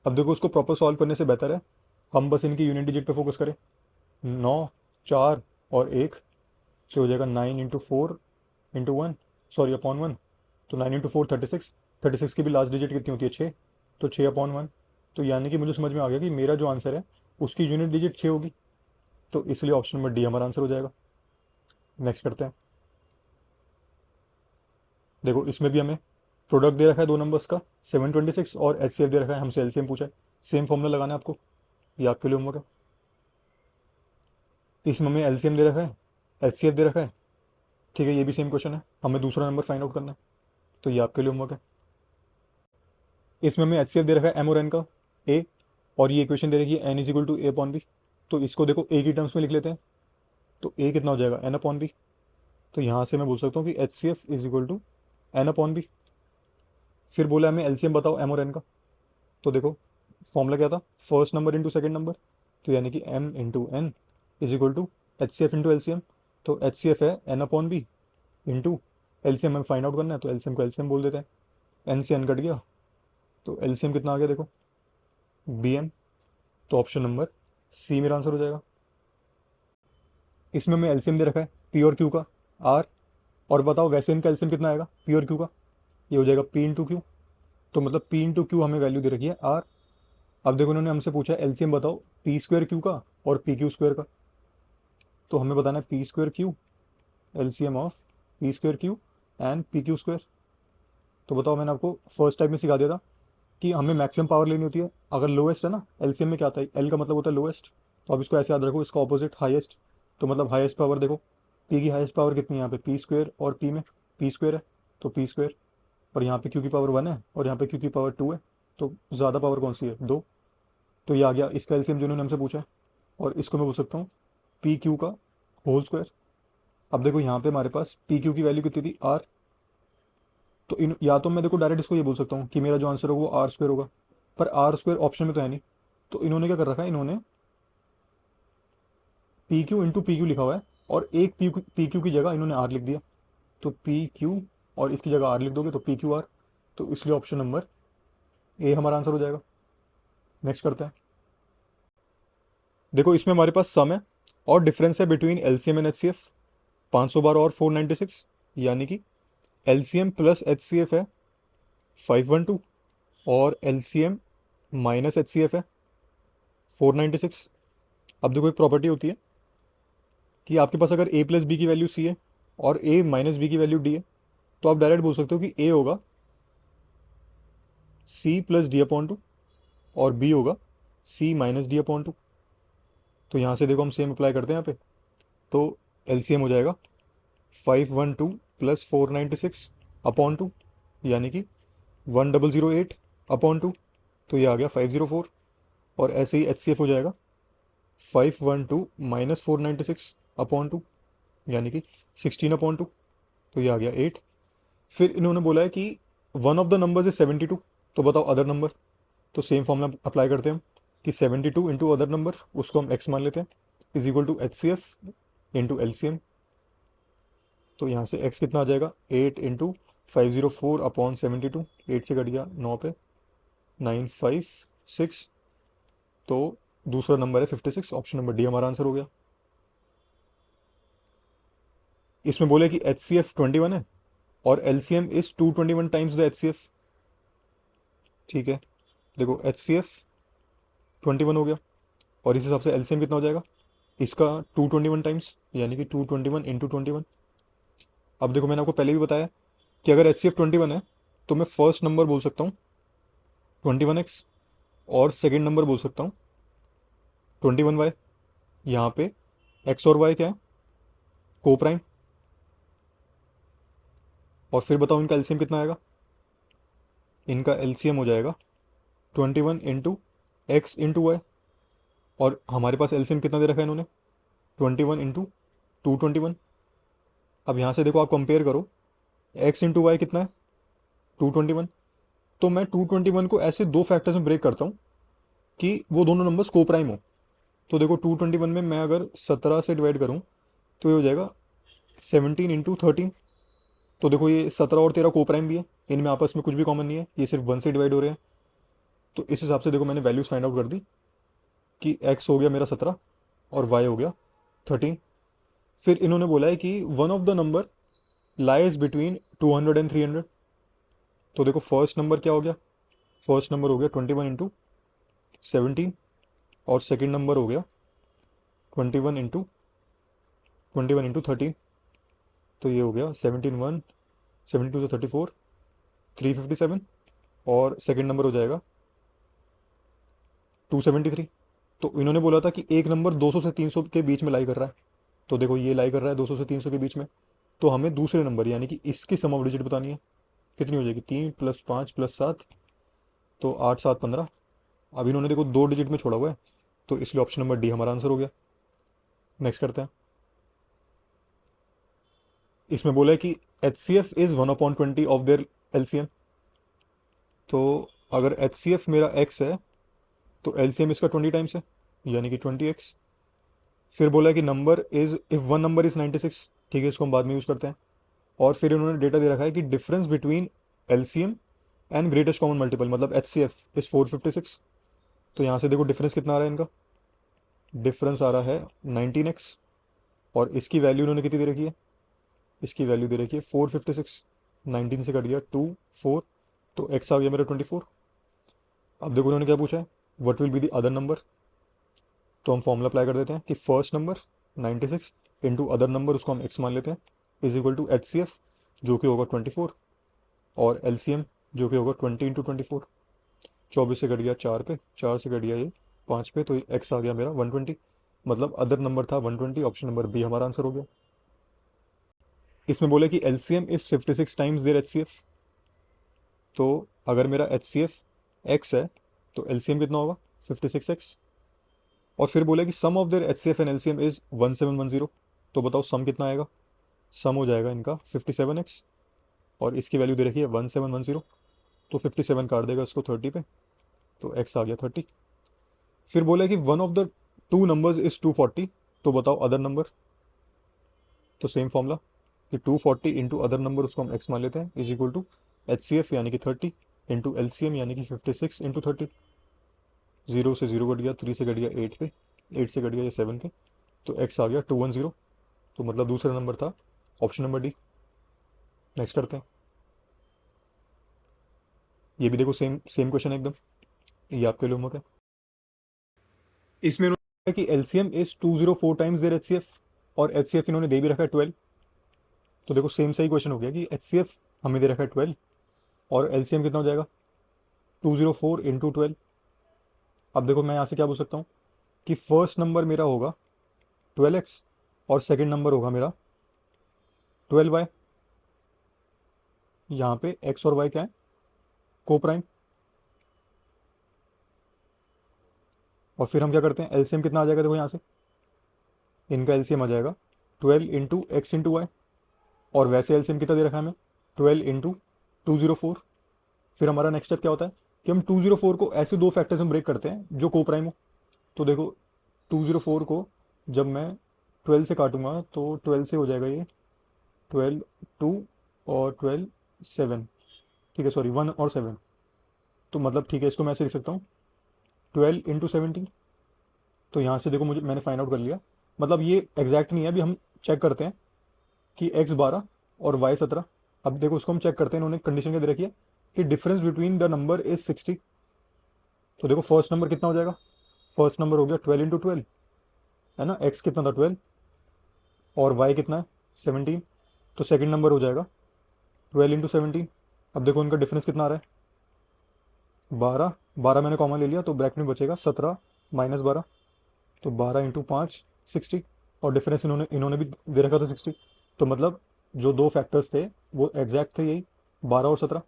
अब देखो उसको प्रॉपर सॉल्व करने से बेहतर है हम बस इनकी यूनिट डिजिट पे फोकस करें। 9, 4 और 1 से हो जाएगा 9 इंटू 4 इंटू 1, सॉरी अपॉन 1। तो 9 इंटू 4 36, 36 की भी लास्ट डिजिट कितनी होती है 6, तो 6 अपॉन 1। तो यानी कि मुझे समझ में आ गया कि मेरा जो आंसर है उसकी यूनिट डिजिट 6 होगी। तो इसलिए ऑप्शन नंबर डी हमारा आंसर हो जाएगा। नेक्स्ट करते हैं। देखो इसमें भी हमें प्रोडक्ट दे रखा है दो नंबर्स का 726 और HCF दे रखा है, हमसे LCM पूछा है। सेम फॉर्मूला लगाना है आपको, ये आपके लिए होमवर्क है। इसमें हमें LCM दे रखा है, HCF दे रखा है, ठीक है, ये भी सेम क्वेश्चन है, हमें दूसरा नंबर फाइंड आउट करना है, तो ये आपके लिए होमवर्क है। इसमें हमें HCF दे रखा है M और N का A, और ये इक्वेशन दे रखी है N is equal to A upon B। तो इसको देखो A की टर्म्स में लिख लेते हैं। तो A कितना हो जाएगा N अपॉन B। तो यहाँ से मैं बोल सकता हूँ कि HCF is equal to N upon B। फिर बोला हमें LCM बताओ M और N का। तो देखो फॉर्मूला क्या था, first number into second number, तो यानी कि M into N is equal to HCF into LCM। तो HCF है N upon B into LCM हमें फाइंड आउट करना है, तो LCM को LCM बोल देते हैं। N से N कट गया, तो LCM कितना आ गया देखो BM। तो ऑप्शन नंबर सी मेरा आंसर हो जाएगा। इसमें हमें LCM दे रखा है P और Q का R, और बताओ वैसे इनका LCM कितना आएगा P और Q का, ये हो जाएगा P इंटू Q। तो मतलब P इंटू Q हमें वैल्यू दे रखी है R। अब देखो उन्होंने हमसे पूछा है LCM बताओ P स्क्वायर Q का और PQ स्क्वायर का। तो हमें बताना है P square Q, LCM of P square Q and PQ square. तो बताओ मैंने आपको फर्स्ट टाइप में सिखा दिया था कि हमें मैक्सिमम पावर लेनी होती है, अगर लोएस्ट है ना LCM में क्या आता है L का मतलब होता है लोएस्ट। तो अब इसको ऐसे याद रखो, इसका ऑपोजिट हाईएस्ट। तो मतलब हाईएस्ट पावर देखो P की हाईएस्ट पावर कितनी है यहाँ पे P स्क्वायर, और P में P स्क्वायर है तो P स्क्वायर, और यहाँ पे Q की पावर 1 है और यहाँ पे Q की पावर 2 है, तो ज़्यादा पावर कौन सी है 2। तो ये आ गया इसका LCM जो उन्होंने हमसे पूछा है, और इसको मैं बोल सकता हूँ PQ का होल स्क्वायर। अब देखो यहाँ पे हमारे पास PQ की वैल्यू कितनी थी R। तो इन या तो मैं देखो डायरेक्ट इसको ये बोल सकता हूँ कि मेरा जो आंसर होगा वो आर स्क्वायर होगा, पर आर स्क्वायर ऑप्शन में तो है नहीं। तो इन्होंने क्या कर रखा है, इन्होंने P Q into P Q लिखा हुआ है और एक पी क्यू की जगह इन्होंने आर लिख दिया। तो पी क्यू और इसकी जगह आर लिख दोगे तो पी क्यू आर। तो इसलिए ऑप्शन नंबर ए हमारा आंसर हो जाएगा। नेक्स्ट करते हैं। देखो इसमें हमारे पास सम है और डिफरेंस है बिटवीन LCM एंड HCF 512 और 496, यानी कि LCM प्लस HCF है 512 और LCM माइनस HCF है 496। अब देखो एक प्रॉपर्टी होती है कि आपके पास अगर a प्लस बी की वैल्यू c है और a माइनस बी की वैल्यू d है, तो आप डायरेक्ट बोल सकते हो कि a होगा c plus D upon two और b होगा c minus D upon two. तो यहाँ से देखो हम सेम अप्लाई करते हैं यहाँ पे। तो LCM हो जाएगा 512 प्लस 496 अपॉन टू, यानी कि 1008 अपॉन टू, तो ये आ गया 504। और ऐसे ही HCF हो जाएगा 512 माइनस 496 अपॉन टू, यानी कि 16 अपॉन टू, तो ये आ गया 8। फिर इन्होंने बोला है कि one of the numbers is 72, तो बताओ अदर नंबर। तो सेम फॉर्मूला अप्लाई करते हैं हम कि 72 इंटू अदर नंबर, उसको हम x मान लेते हैं, is equal to HCF into LCM। तो यहाँ से x कितना आ जाएगा 8 इंटू 504 अपॉन 72, 8 से कट गया 9 पे 956, तो दूसरा नंबर है 56, ऑप्शन नंबर डी हमारा आंसर हो गया। इसमें बोले कि एच सी एफ 21 है और L C M is 221 times the H C F. ठीक है, देखो एच सी एफ 21 हो गया और इस हिसाब से एल सी एम कितना हो जाएगा इसका 221 टाइम्स, यानी कि 221 इंटू 21। अब देखो मैंने आपको पहले भी बताया कि अगर एच सी एफ 21 है तो मैं फर्स्ट नंबर बोल सकता हूँ 21x और सेकेंड नंबर बोल सकता हूँ 21y। यहाँ पे x और y क्या है, को प्राइम। और फिर बताओ इनका एलसीएम कितना आएगा, इनका एलसीएम हो जाएगा 21 इंटू एक्स इंटू वाई। और हमारे पास एलसीएम कितना दे रखा है इन्होंने 21 इंटू 221। अब यहाँ से देखो आप कंपेयर करो, एक्स इंटू वाई कितना है 221। तो मैं 221 को ऐसे दो फैक्टर्स में ब्रेक करता हूँ कि वो दोनों नंबर्स को प्राइम हो। तो देखो 221 में मैं अगर 17 से डिवाइड करूँ तो ये हो जाएगा 17 इंटू 13। तो देखो ये 17 और 13 को प्राइम भी है, इनमें आपस में कुछ भी कॉमन नहीं है, ये सिर्फ 1 से डिवाइड हो रहे हैं। तो इस हिसाब से देखो मैंने वैल्यूज फाइंड आउट कर दी कि x हो गया मेरा 17 और y हो गया 13। फिर इन्होंने बोला है कि one of the number lies between 200 and 300। तो देखो फर्स्ट नंबर क्या हो गया, फर्स्ट नंबर हो गया 21 इंटू 17 और सेकेंड नंबर हो गया 21 इंटू 13। तो ये हो गया 17 72 तो 34 357 और सेकेंड नंबर हो जाएगा 273। तो इन्होंने बोला था कि एक नंबर 200 से 300 के बीच में लाई कर रहा है। तो देखो ये लाई कर रहा है 200 से 300 के बीच में, तो हमें दूसरे नंबर यानी कि इसकी सम ऑफ डिजिट बतानी है। कितनी हो जाएगी 3 + 5 + 7, तो 8 7 15। अब इन्होंने देखो 2 डिजिट में छोड़ा हुआ है, तो इसलिए ऑप्शन नंबर डी हमारा आंसर हो गया। नेक्स्ट करते हैं। इसमें बोला है कि H C F is 1/20 of their L C M. तो अगर एच सी एफ मेरा एक्स है तो एल सी एम इसका 20 टाइम्स है, यानी कि 20x। फिर बोला है कि number is if one number is 96। ठीक है, इसको हम बाद में यूज़ करते हैं। और फिर इन्होंने डेटा दे रखा है कि difference between L C M and greatest common multiple मतलब एच सी एफ इज 456। तो यहाँ से देखो डिफरेंस कितना आ रहा है इनका, डिफरेंस आ रहा है 19x। और इसकी वैल्यू इन्होंने कितनी दे रखी है, इसकी वैल्यू दे रखी है 456। 19 से कट गया 2 4, तो x आ गया मेरा 24। अब देखो उन्होंने क्या पूछा है, what will be the other number. तो हम फॉर्मूला अप्लाई कर देते हैं कि first number 96 into other number उसको हम x मान लेते हैं is equal to H C F जो कि होगा 24 और एल सी एम जो कि होगा 20 इंटू 24। 24 से कट गया 4 पे, 4 से कट गया ये 5 पे, तो x आ गया मेरा 120। मतलब अदर नंबर था 120, ऑप्शन नंबर बी हमारा आंसर हो गया। इसमें बोले कि L C M is 56 times their H C F. तो अगर मेरा एच सी एफ एक्स है तो एल सी एम कितना होगा 56x। और फिर बोले कि sum of their H C F and L C M is 1710। तो बताओ सम कितना आएगा, सम हो जाएगा इनका 57x और इसकी वैल्यू दे रखी है 1710। तो 57 काट देगा इसको 30 पे, तो x आ गया 30। फिर बोला कि one of the two numbers is 240। तो बताओ अदर नंबर। तो सेम फॉर्मूला कि 240 इंटू अदर नंबर उसको हम x मान लेते हैं is equal to H C F यानी कि 30 इंटू एल सी एम यानी कि 56 इंटू 30। 0 से 0 कट गया, 3 से कट गया 8 पे, 8 से कट गया ये 7 पे, तो x आ गया 210। तो मतलब दूसरा नंबर था ऑप्शन नंबर डी। नेक्स्ट करते हैं। ये भी देखो सेम सेम क्वेश्चन है एकदम, ये आपके लिए होमवर्क है। इसमें इन्होंने कि LCM is 204 times their HCF और एचसीएफ इन्होंने दे भी रखा है 12। तो देखो सेम सही क्वेश्चन हो गया कि एचसीएफ हमें दे रखा है 12 और एलसीएम कितना हो जाएगा 204 इंटू 12। अब देखो मैं यहाँ से क्या बोल सकता हूँ कि फर्स्ट नंबर मेरा होगा 12x और सेकेंड नंबर होगा मेरा 12y। यहाँ पे x और y क्या है, को प्राइम। और फिर हम क्या करते हैं, एलसीएम कितना आ जाएगा देखो यहाँ से, इनका एलसीएम आ जाएगा 12 इंटू एक्स इंटू वाई। और वैसे एलसीएम कितना दे रखा है हमें 12 इंटू 204। फिर हमारा नेक्स्ट स्टेप क्या होता है कि हम 204 को ऐसे दो फैक्टर्स में ब्रेक करते हैं जो को प्राइम हो। तो देखो 204 को जब मैं 12 से काटूंगा तो 12 से हो जाएगा ये 12 2 और 12 7, ठीक है, सॉरी 1 और 7। तो मतलब ठीक है, इसको मैं ऐसे लिख सकता हूँ 12 × 17। तो यहाँ से देखो मुझे मैंने फाइंड आउट कर लिया, मतलब ये एग्जैक्ट नहीं है, अभी हम चेक करते हैं कि x 12 और y 17। अब देखो उसको हम चेक करते हैं, इन्होंने कंडीशन क्या दे रखी है कि difference between the number is 60। तो देखो फर्स्ट नंबर कितना हो जाएगा, फर्स्ट नंबर हो गया 12 × 12, है ना, x कितना था 12 और y कितना है 17। तो सेकंड नंबर हो जाएगा 12 × 17। अब देखो उनका डिफरेंस कितना आ रहा है 12, 12 मैंने कॉमन ले लिया तो ब्रैकेट में बचेगा 17 -12। तो 12 × 5 60, और डिफरेंस इन्होंने इन्होंने भी दे रखा था 60। तो मतलब जो दो फैक्टर्स थे वो एग्जैक्ट थे, यही 12 और 17।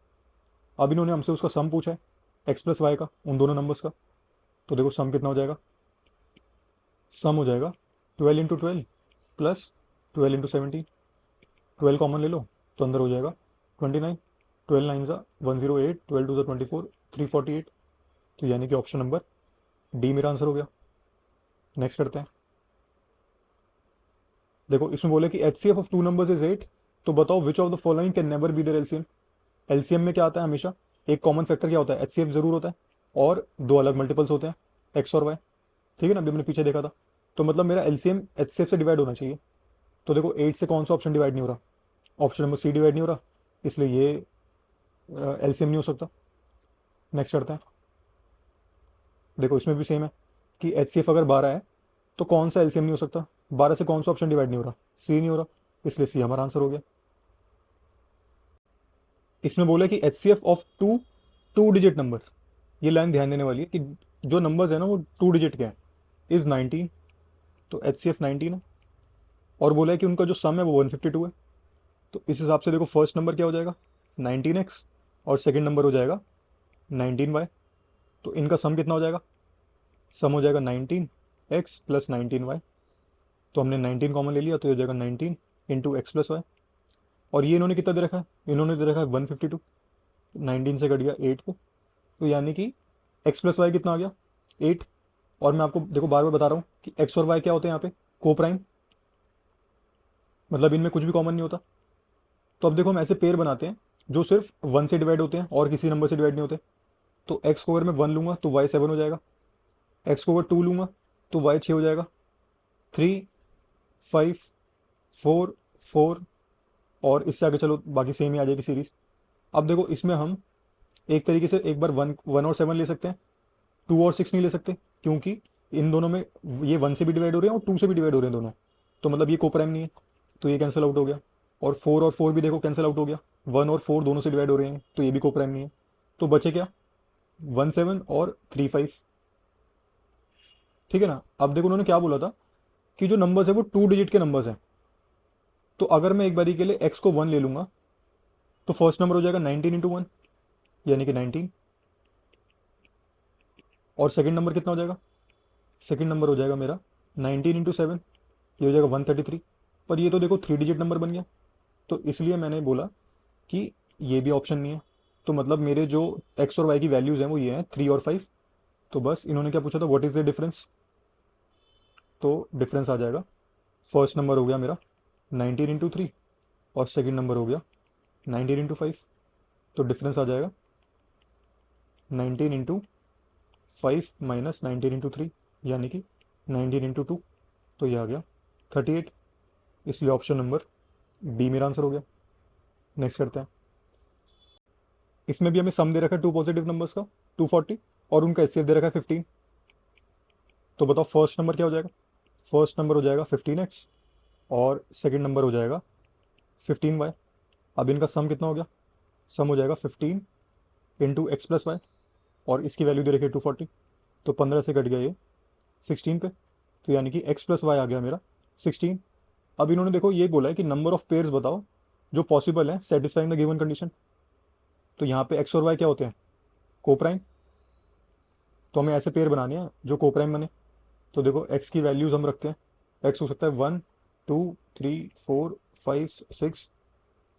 अब इन्होंने हमसे उसका सम पूछा है x + y का, उन दोनों नंबर्स का। तो देखो सम कितना हो जाएगा, सम हो जाएगा 12 × 12 प्लस 12 × 17। 12 कॉमन ले लो तो अंदर हो जाएगा 29, 12 9 108, 12 2 24, 348। तो यानी कि ऑप्शन नंबर डी मेरा आंसर हो गया। नेक्स्ट करते हैं। देखो इसमें बोले कि HCF of two numbers is 8, तो बताओ which of the following can never be their LCM. LCM में क्या आता है हमेशा, एक कॉमन फैक्टर क्या होता है, HCF जरूर होता है, और दो अलग मल्टीपल्स होते हैं एक्स और वाई, ठीक है ना, अभी हमने पीछे देखा था। तो मतलब मेरा एलसीएम HCF से डिवाइड होना चाहिए। तो देखो 8 से कौन सा ऑप्शन डिवाइड नहीं हो रहा, ऑप्शन नंबर सी डिवाइड नहीं हो रहा, इसलिए ये एलसीएम नहीं हो सकता। नेक्स्ट करते हैं। देखो इसमें भी सेम है कि HCF अगर 12 है तो कौन सा एलसीएम नहीं हो सकता, 12 से कौन सा ऑप्शन डिवाइड नहीं हो रहा, सी नहीं हो रहा, इसलिए सी हमारा आंसर हो गया। इसमें बोला कि HCF of two digit number, ये लाइन ध्यान देने वाली है कि जो नंबर्स है ना वो 2 डिजिट के हैं, इज 19। तो HCF 19 है, और बोला है कि उनका जो सम है वो 152 है। तो इस हिसाब से देखो फर्स्ट नंबर क्या हो जाएगा 19x, और सेकंड नंबर हो जाएगा 19y। तो इनका सम कितना हो जाएगा, सम हो जाएगा 19x + 19y। तो हमने 19 कॉमन ले लिया तो ये हो जाएगा 19 × x + y। और ये इन्होंने कितना दे रखा है, इन्होंने दे रखा है 152, 19 से कट गया 8 पे। तो यानी कि x + y कितना आ गया 8। और मैं आपको देखो बार बार बता रहा हूँ कि x और y क्या होते हैं यहाँ पे, को प्राइम, मतलब इनमें कुछ भी कॉमन नहीं होता। तो अब देखो हम ऐसे पेयर बनाते हैं जो सिर्फ 1 से डिवाइड होते हैं और किसी नंबर से डिवाइड नहीं होते। तो x को अगर मैं 1 लूँगा तो y 7 हो जाएगा, x को अगर 2 लूँगा तो y 6 हो जाएगा, 3 5 4 4, और इससे आगे चलो बाकी सेम ही आ जाएगी सीरीज। अब देखो इसमें हम एक तरीके से एक बार 1 और 7 ले सकते हैं, 2 और 6 नहीं ले सकते, क्योंकि इन दोनों में ये 1 से भी डिवाइड हो रहे हैं और 2 से भी डिवाइड हो रहे हैं दोनों। तो मतलब ये कोप्राइम नहीं है, तो ये कैंसिल आउट हो गया। और 4 और 4 भी देखो कैंसिल आउट हो गया, 1 और 4 दोनों से डिवाइड हो रहे हैं, तो ये भी कोप्राइम नहीं है। तो बचे क्या 1 7 और 3 5, ठीक है ना। अब देखो उन्होंने क्या बोला था कि जो नंबर्स है वो 2 डिजिट के नंबर्स हैं। तो अगर मैं एक बारी के लिए x को 1 ले लूँगा तो फर्स्ट नंबर हो जाएगा 19 × 1, यानी कि 19। और सेकंड नंबर कितना हो जाएगा, सेकंड नंबर हो जाएगा मेरा 19 × 7, ये हो जाएगा 133। पर ये तो देखो 3 डिजिट नंबर बन गया, तो इसलिए मैंने बोला कि ये भी ऑप्शन नहीं है। तो मतलब मेरे जो x और y की वैल्यूज़ हैं वो ये हैं 3 और 5। तो बस इन्होंने क्या पूछा था, व्हाट इज़ द डिफरेंस, तो डिफरेंस आ जाएगा, फर्स्ट नंबर हो गया मेरा 19 × 3 और सेकंड नंबर हो गया 19 × 5। तो डिफरेंस आ जाएगा 19 × 5 - 19 × 3, यानी कि 19 × 2। तो ये आ गया 38, इसलिए ऑप्शन नंबर डी मेरा आंसर हो गया। नेक्स्ट करते हैं। इसमें भी हमें सम दे रखा है टू पॉजिटिव नंबर्स का 240, और उनका HCF दे रखा है 15। तो बताओ फर्स्ट नंबर क्या हो जाएगा, फर्स्ट नंबर हो जाएगा 15x, और सेकंड नंबर हो जाएगा 15y। अब इनका सम कितना हो गया, सम हो जाएगा 15 × x + y, और इसकी वैल्यू दे रखी है 240। तो 15 से कट गया ये 16 पे, तो यानी कि x + y आ गया मेरा 16। अब इन्होंने देखो ये बोला है कि नंबर ऑफ पेयर्स बताओ जो पॉसिबल है सेटिस्फाइंग द गिवन कंडीशन। तो यहाँ पे x और y क्या होते हैं, कोप्राइम। तो हमें ऐसे पेयर बनाने हैं जो कोप्राइम बने। तो देखो x की वैल्यूज़ हम रखते हैं, x हो सकता है 1 2 3 4 5 6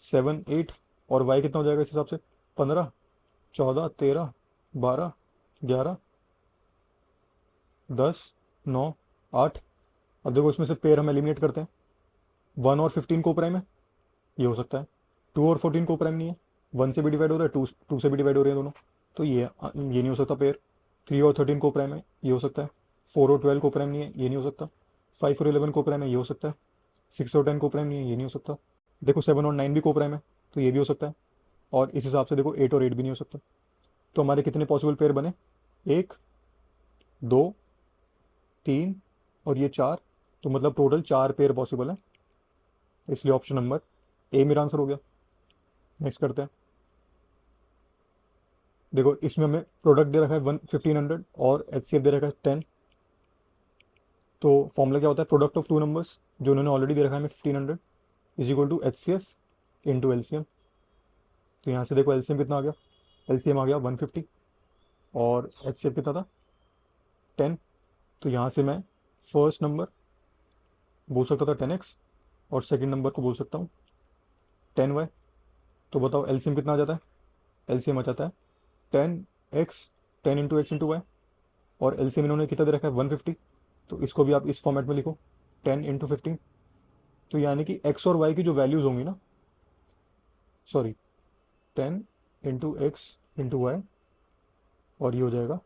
7 8, और y कितना हो जाएगा इस हिसाब से 15 14 13 12 11 10 9 8। अब देखो इसमें से पेयर हम एलिमिनेट करते हैं, 1 और 15 कोप्राइम है, ये हो सकता है। 2 और 14 को प्राइम नहीं है, 1 से भी डिवाइड हो रहा है, 2 से भी डिवाइड हो रहे हैं दोनों, तो ये नहीं हो सकता पेयर। 3 और 13 को प्राइम है, ये हो सकता है। 4 और 12 को प्राइम नहीं है, ये नहीं हो सकता। 5 और 11 को प्राइम है, ये हो सकता है। 6 और 10 को प्राइम नहीं है, ये नहीं हो सकता। देखो 7 और 9 भी को प्राइम है, तो ये भी हो सकता है। और इस हिसाब से देखो 8 और 8 भी नहीं हो सकता। तो हमारे कितने पॉसिबल पेयर बने? 1, 2, 3 और ये 4। तो मतलब टोटल 4 पेयर पॉसिबल है, इसलिए ऑप्शन नंबर ए मेरा आंसर हो गया। नेक्स्ट करते हैं। देखो इसमें हमें प्रोडक्ट दे रखा है 1500 और एचसीएफ दे रखा है 10। तो फॉर्मूला क्या होता है? प्रोडक्ट ऑफ टू नंबर्स जो उन्होंने ऑलरेडी दे रखा है हमें 1500 is equal to HCF into LCM. तो यहाँ से देखो एलसीएम कितना आ गया? एलसीएम आ गया 150 और एचसीएफ कितना था? 10। तो यहाँ से मैं फर्स्ट नंबर बोल सकता था 10x और सेकंड नंबर को बोल सकता हूँ 10y। तो बताओ एलसीएम कितना आ जाता है? एलसीएम आ जाता है 10x, 10 into X into Y. और एलसीएम इन्होंने कितना दे रखा है? 150। तो इसको भी आप इस फॉर्मेट में लिखो 10 इंटू 15। तो यानी कि एक्स और वाई की जो वैल्यूज़ होंगी ना, sorry 10 into X into Y और ये हो जाएगा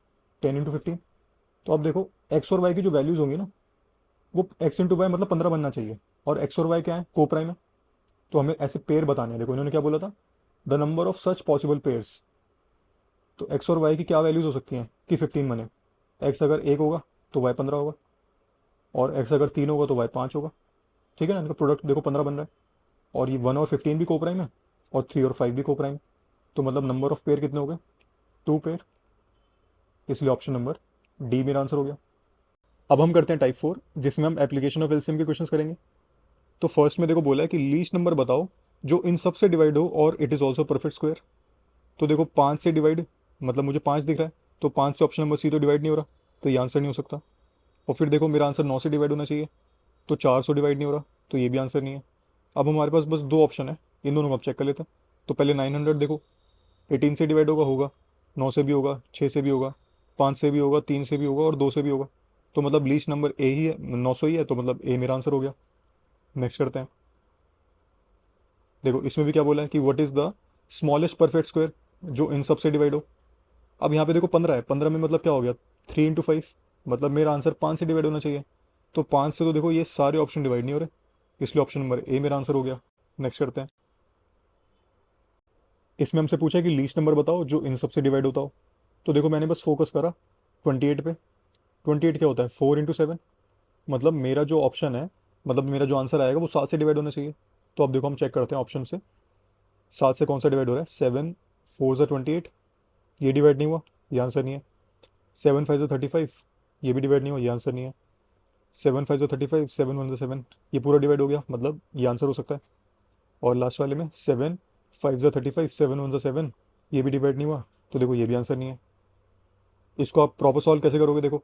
10 इंटू 15। तो अब देखो एक्स और वाई की जो वैल्यूज़ होंगी ना, वो एक्स इंटू वाई मतलब 15 बनना चाहिए। और एक्स और वाई क्या है? को प्राइम है। तो हमें ऐसे पेयर बताने हैं। देखो इन्होंने क्या बोला था? The number of such possible pairs. तो एक्स और वाई की क्या वैल्यूज़ हो सकती हैं कि 15 बने? एक्स अगर 1 होगा तो वाई 15 होगा, और एक्स अगर 3 होगा तो वाई 5 होगा। ठीक है ना? इनका प्रोडक्ट देखो 15 बन रहा है। और ये 1 और 15 भी को प्राइम है, और 3 और 5 भी को प्राइम। तो मतलब नंबर ऑफ पेयर कितने हो गए? 2 पेयर। इसलिए ऑप्शन नंबर डी मेरा आंसर हो गया। अब हम करते हैं टाइप 4, जिसमें हम एप्लीकेशन ऑफ एलसीएम के क्वेश्चन करेंगे। तो फर्स्ट में देखो बोला है कि लीस्ट नंबर बताओ जो इन सब से डिवाइड हो और it is also perfect square. तो देखो 5 से डिवाइड, मतलब मुझे 5 दिख रहा है, तो 5 से ऑप्शन नंबर सी तो डिवाइड नहीं हो रहा, तो ये आंसर नहीं हो सकता। और फिर देखो मेरा आंसर 9 से डिवाइड होना चाहिए, तो 4 से डिवाइड नहीं हो रहा, तो ये भी आंसर नहीं है। अब हमारे पास बस 2 ऑप्शन है, इन दोनों को आप चेक कर लेते हैं। तो पहले 900 देखो 18 से डिवाइड होगा, 9 से भी होगा, 6 से भी होगा, 5 से भी होगा, 3 से भी होगा और 2 से भी होगा। तो मतलब लीस्ट नंबर ए ही है, 900 ही है, तो मतलब ए मेरा आंसर हो गया। नेक्स्ट करते हैं। देखो इसमें भी क्या बोला है कि what is the smallest perfect square जो इन सब से डिवाइड हो। अब यहाँ पे देखो 15 है, 15 में मतलब क्या हो गया? 3 इंटू 5, मतलब मेरा आंसर 5 से डिवाइड होना चाहिए। तो 5 से तो देखो ये सारे ऑप्शन डिवाइड नहीं हो रहे, इसलिए ऑप्शन नंबर ए मेरा आंसर हो गया। नेक्स्ट करते हैं। इसमें हमसे पूछा है कि लीस्ट नंबर बताओ जो इन सब से डिवाइड होता हो। तो देखो मैंने बस फोकस करा 28 पे। 28 क्या होता है? 4 इंटू 7। मतलब मेरा जो ऑप्शन है, मतलब मेरा जो आंसर आएगा वो 7 से डिवाइड होना चाहिए। तो अब देखो हम चेक करते हैं ऑप्शन से, 7 से कौन सा डिवाइड हो रहा है? 7 4 ज़ा 28, ये डिवाइड नहीं हुआ, ये आंसर नहीं है। 7 5 ज़ा 35, ये भी डिवाइड नहीं हुआ, ये आंसर नहीं है। 7 5 ज़ा 35, 7 1 ज़ा 7, ये पूरा डिवाइड हो गया, मतलब ये आंसर हो सकता है। और लास्ट वाले में 7 5 ज़ा 35, 7 1 ज़ा 7, ये भी डिवाइड नहीं हुआ, तो देखो ये भी आंसर नहीं है। इसको आप प्रॉपर सॉल्व कैसे करोगे? देखो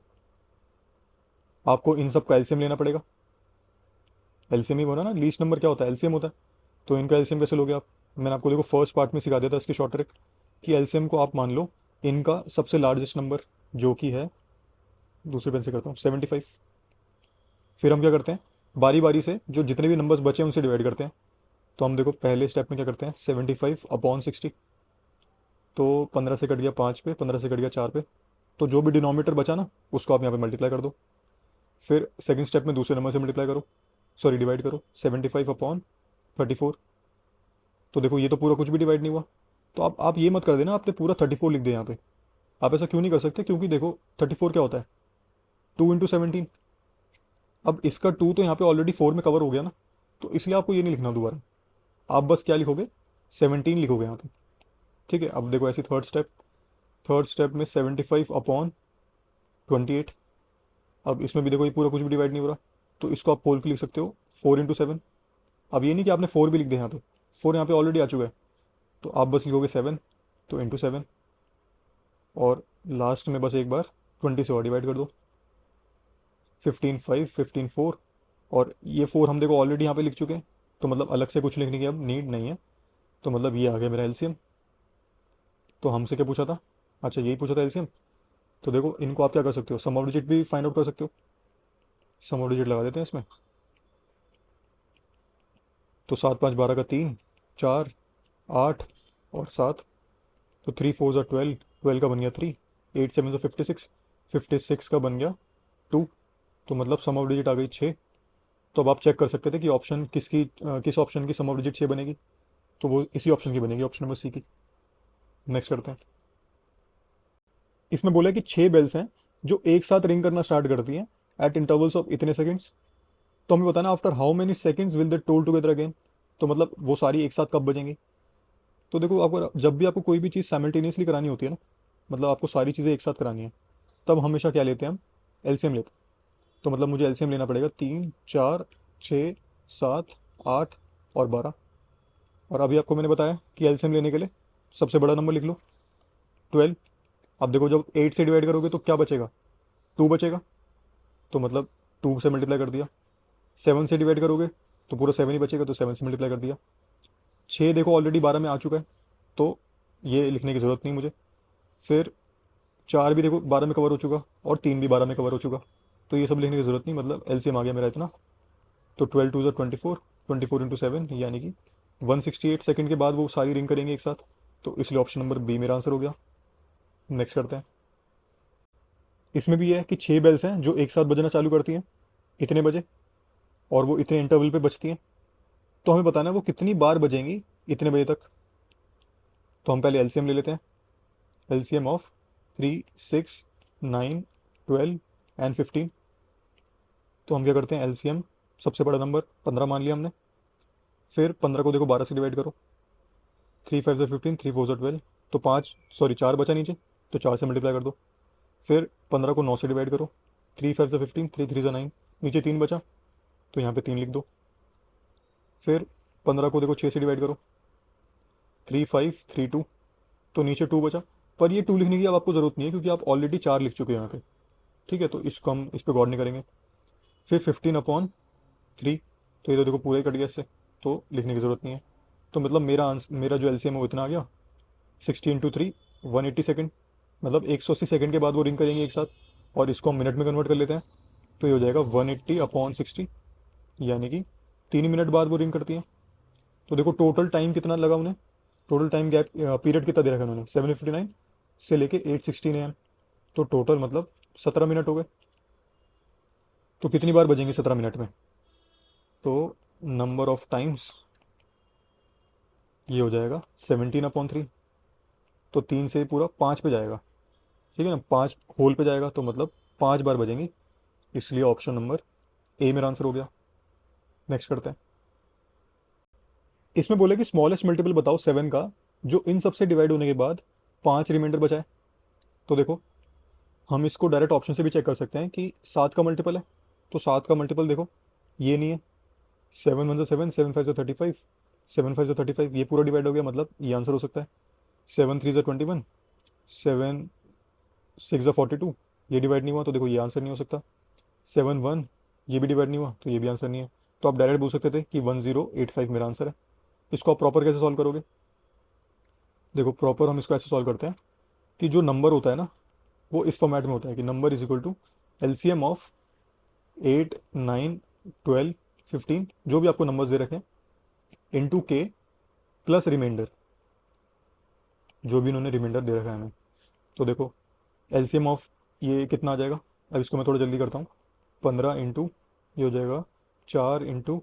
आपको इन सब का एलसीएम लेना पड़ेगा। एलसीएम ही बोला ना, लीस्ट नंबर क्या होता है? एलसीएम होता है। तो इनका एलसीएम कैसे लोगे आप? मैंने आपको देखो फर्स्ट पार्ट में सिखा दिया था इसकी शॉर्ट ट्रिक, कि एलसीएम को आप मान लो इनका सबसे लार्जेस्ट नंबर, जो कि है, दूसरे पेन से करता हूँ, 75। फिर हम क्या करते हैं, बारी बारी से जो जितने भी नंबर्स बचे हैं उनसे डिवाइड करते हैं। तो हम देखो पहले स्टेप में क्या करते हैं, 75 अपॉन 60। तो 15 से कट गया 5 पे, 15 से कट गया 4 पे, तो जो भी डिनोमीटर बचा ना उसको आप यहाँ पे मल्टीप्लाई कर दो। फिर सेकंड स्टेप में दूसरे नंबर से मल्टीप्लाई करो, सॉरी डिवाइड करो, 75 अपॉन 34। तो देखो ये तो पूरा कुछ भी डिवाइड नहीं हुआ। तो आप ये मत कर देना आपने पूरा 34 लिख दे यहाँ पे। आप ऐसा क्यों नहीं कर सकते? क्योंकि देखो 34 क्या होता है? 2 इंटू 17। अब इसका 2 तो यहाँ पे ऑलरेडी 4 में कवर हो गया ना, तो इसलिए आपको ये नहीं लिखना दोबारा। आप बस क्या लिखोगे? 17 लिखोगे यहाँ पे। ठीक है, अब देखो ऐसी थर्ड स्टेप में 75 अपॉन 28। अब इसमें भी देखो ये पूरा कुछ भी डिवाइड नहीं हो रहा, तो इसको आप होल के लिख सकते हो 4 इंटू 7। अब ये नहीं कि आपने 4 भी लिख दिया यहाँ पे, 4 यहाँ पे ऑलरेडी आ चुका है, तो आप बस लिखोगे 7, तो इंटू 7। और लास्ट में बस एक बार 20 से और डिवाइड कर दो, 15 5, 15 4। और ये 4 हम देखो ऑलरेडी यहाँ पे लिख चुके हैं, तो मतलब अलग से कुछ लिखने की अब नीड नहीं है। तो मतलब ये आ गया मेरा एलसीएम। तो हमसे क्या पूछा था? अच्छा यही पूछा था एलसीएम। तो देखो इनको आप क्या कर सकते हो, सम ऑफ डिजिट भी फाइंड आउट कर सकते हो। सम ऑफ डिजिट लगा देते हैं इसमें। तो 7 5 12 का 3, 4, 8 और 7, तो 3 4 12, 12 का बन गया 3, 8 7 56, 56 का बन गया 2। तो मतलब सम ऑफ डिजिट आ गई 6। तो अब आप चेक कर सकते थे कि ऑप्शन किस ऑप्शन की सम ऑफ डिजिट 6 बनेगी। तो वो इसी ऑप्शन की बनेगी, ऑप्शन नंबर सी की। नेक्स्ट करते हैं। इसमें बोला है कि 6 बेल्स हैं जो एक साथ रिंग करना स्टार्ट करती हैं एट इंटरवल्स ऑफ इतने सेकंड्स। तो हमें बताना after how many seconds will they toll together again. तो मतलब वो सारी एक साथ कब बजेंगी। तो देखो, आपको जब भी आपको कोई भी चीज़ साइमल्टेनियसली करानी होती है ना, मतलब आपको सारी चीज़ें एक साथ करानी है, तब हमेशा क्या लेते हैं हम, एलसीएम लेते हैं। तो मतलब मुझे एलसीएम लेना पड़ेगा 3 4 6 7 8 और 12। और अभी आपको मैंने बताया कि एलसीएम लेने के लिए सबसे बड़ा नंबर लिख लो, 12। अब देखो, जब 8 से डिवाइड करोगे तो क्या बचेगा, 2 बचेगा। तो मतलब 2 से मल्टीप्लाई कर दिया। 7 से डिवाइड करोगे तो पूरा 7 ही बचेगा, तो 7 से मल्टीप्लाई कर दिया। 6 देखो ऑलरेडी 12 में आ चुका है, तो ये लिखने की ज़रूरत नहीं मुझे। फिर 4 भी देखो 12 में कवर हो चुका, और 3 भी 12 में कवर हो चुका। तो ये सब लिखने की ज़रूरत नहीं, मतलब एलसीएम आ गया मेरा इतना। तो 12 2 ज़ा 24, 24 × 7 यानी कि 168 सेकंड के बाद वो सारी रिंग करेंगे एक साथ। तो इसलिए ऑप्शन नंबर बी मेरा आंसर हो गया। नेक्स्ट करते हैं। इसमें भी है कि 6 बेल्स हैं जो एक साथ बजना चालू करती हैं इतने बजे, और वो इतने इंटरवल पे बजती हैं। तो हमें बताना है वो कितनी बार बजेंगी इतने बजे तक। तो हम पहले एलसीएम ले लेते हैं। LCM of 3 6 9 12 and 15। तो हम क्या करते हैं, एलसीएम सबसे बड़ा नंबर 15 मान लिया हमने। फिर 15 को देखो 12 से डिवाइड करो, 3 5 ज़ा 15, 3 4 ज़ा 12। तो 4 बचा नीचे, तो 4 से मल्टीप्लाई कर दो। फिर 15 को 9 से डिवाइड करो, 3 5 ज़ा 15, 3 3 ज़ा 9। नीचे 3 बचा, तो यहाँ पे 3 लिख दो। फिर 15 को देखो 6 से डिवाइड करो, 3 5 3 2। तो नीचे 2 बचा, पर ये 2 लिखने की अब आपको ज़रूरत नहीं है क्योंकि आप ऑलरेडी 4 लिख चुके हैं यहाँ पे। ठीक है, तो इसको हम इस पर गौर नहीं करेंगे। फिर 15/3। तो ये तो देखो पूरा ही कट गया इससे, तो लिखने की ज़रूरत नहीं है। तो मतलब मेरा जो एलसीएम है वो इतना आ गया, 60 × 3, 180 सेकेंड। मतलब 180 सेकेंड के बाद वो रिंग करेंगे एक साथ। और इसको हम मिनट में कन्वर्ट कर लेते हैं, तो ये हो जाएगा 180/60, यानी कि 3 मिनट बाद वो रिंग करती हैं। तो देखो टोटल टाइम कितना लगा उन्हें, टोटल टाइम गैप पीरियड कितना दे रखा है उन्होंने, 7:59 से लेके 8:16 AM। तो टोटल मतलब 17 मिनट हो गए। तो कितनी बार बजेंगे 17 मिनट में, तो नंबर ऑफ टाइम्स ये हो जाएगा 17/3। तो 3 से पूरा 5 पे जाएगा, ठीक है ना, 5 होल पे जाएगा, तो मतलब 5 बार बजेंगी। इसलिए ऑप्शन नंबर ए मेरा आंसर हो गया। नेक्स्ट करते हैं। इसमें बोले कि स्मॉलेस्ट मल्टीपल बताओ 7 का जो इन सबसे डिवाइड होने के बाद 5 रिमाइंडर बचाए। तो देखो, हम इसको डायरेक्ट ऑप्शन से भी चेक कर सकते हैं कि 7 का मल्टीपल है। तो 7 का मल्टीपल देखो, ये नहीं है। 7 1 ज़ा 7, 7 5 ज़ा 35, 7 5 ज़ा 35, ये पूरा डिवाइड हो गया, मतलब ये आंसर हो सकता है। 7 3 ज़ा 21, 7 6 ज़ा 42, ये डिवाइड नहीं हुआ, तो देखो ये आंसर नहीं हो सकता। 7 1, ये भी डिवाइड नहीं हुआ, तो ये भी आंसर नहीं है। तो आप डायरेक्ट बोल सकते थे कि 1085 मेरा आंसर है। इसको आप प्रॉपर कैसे सॉल्व करोगे, देखो प्रॉपर हम इसको ऐसे सॉल्व करते हैं कि जो नंबर होता है ना, वो इस फॉर्मेट में होता है कि number is equal to LCM of 8 9 12 15, जो भी आपको नंबर्स दे रखे हैं, इंटू के प्लस रिमाइंडर, जो भी इन्होंने रिमाइंडर दे रखा है हमें। तो देखो एलसीएम ऑफ ये कितना आ जाएगा, अब इसको मैं थोड़ा जल्दी करता हूँ। 15 इंटू ये हो जाएगा 4 इंटू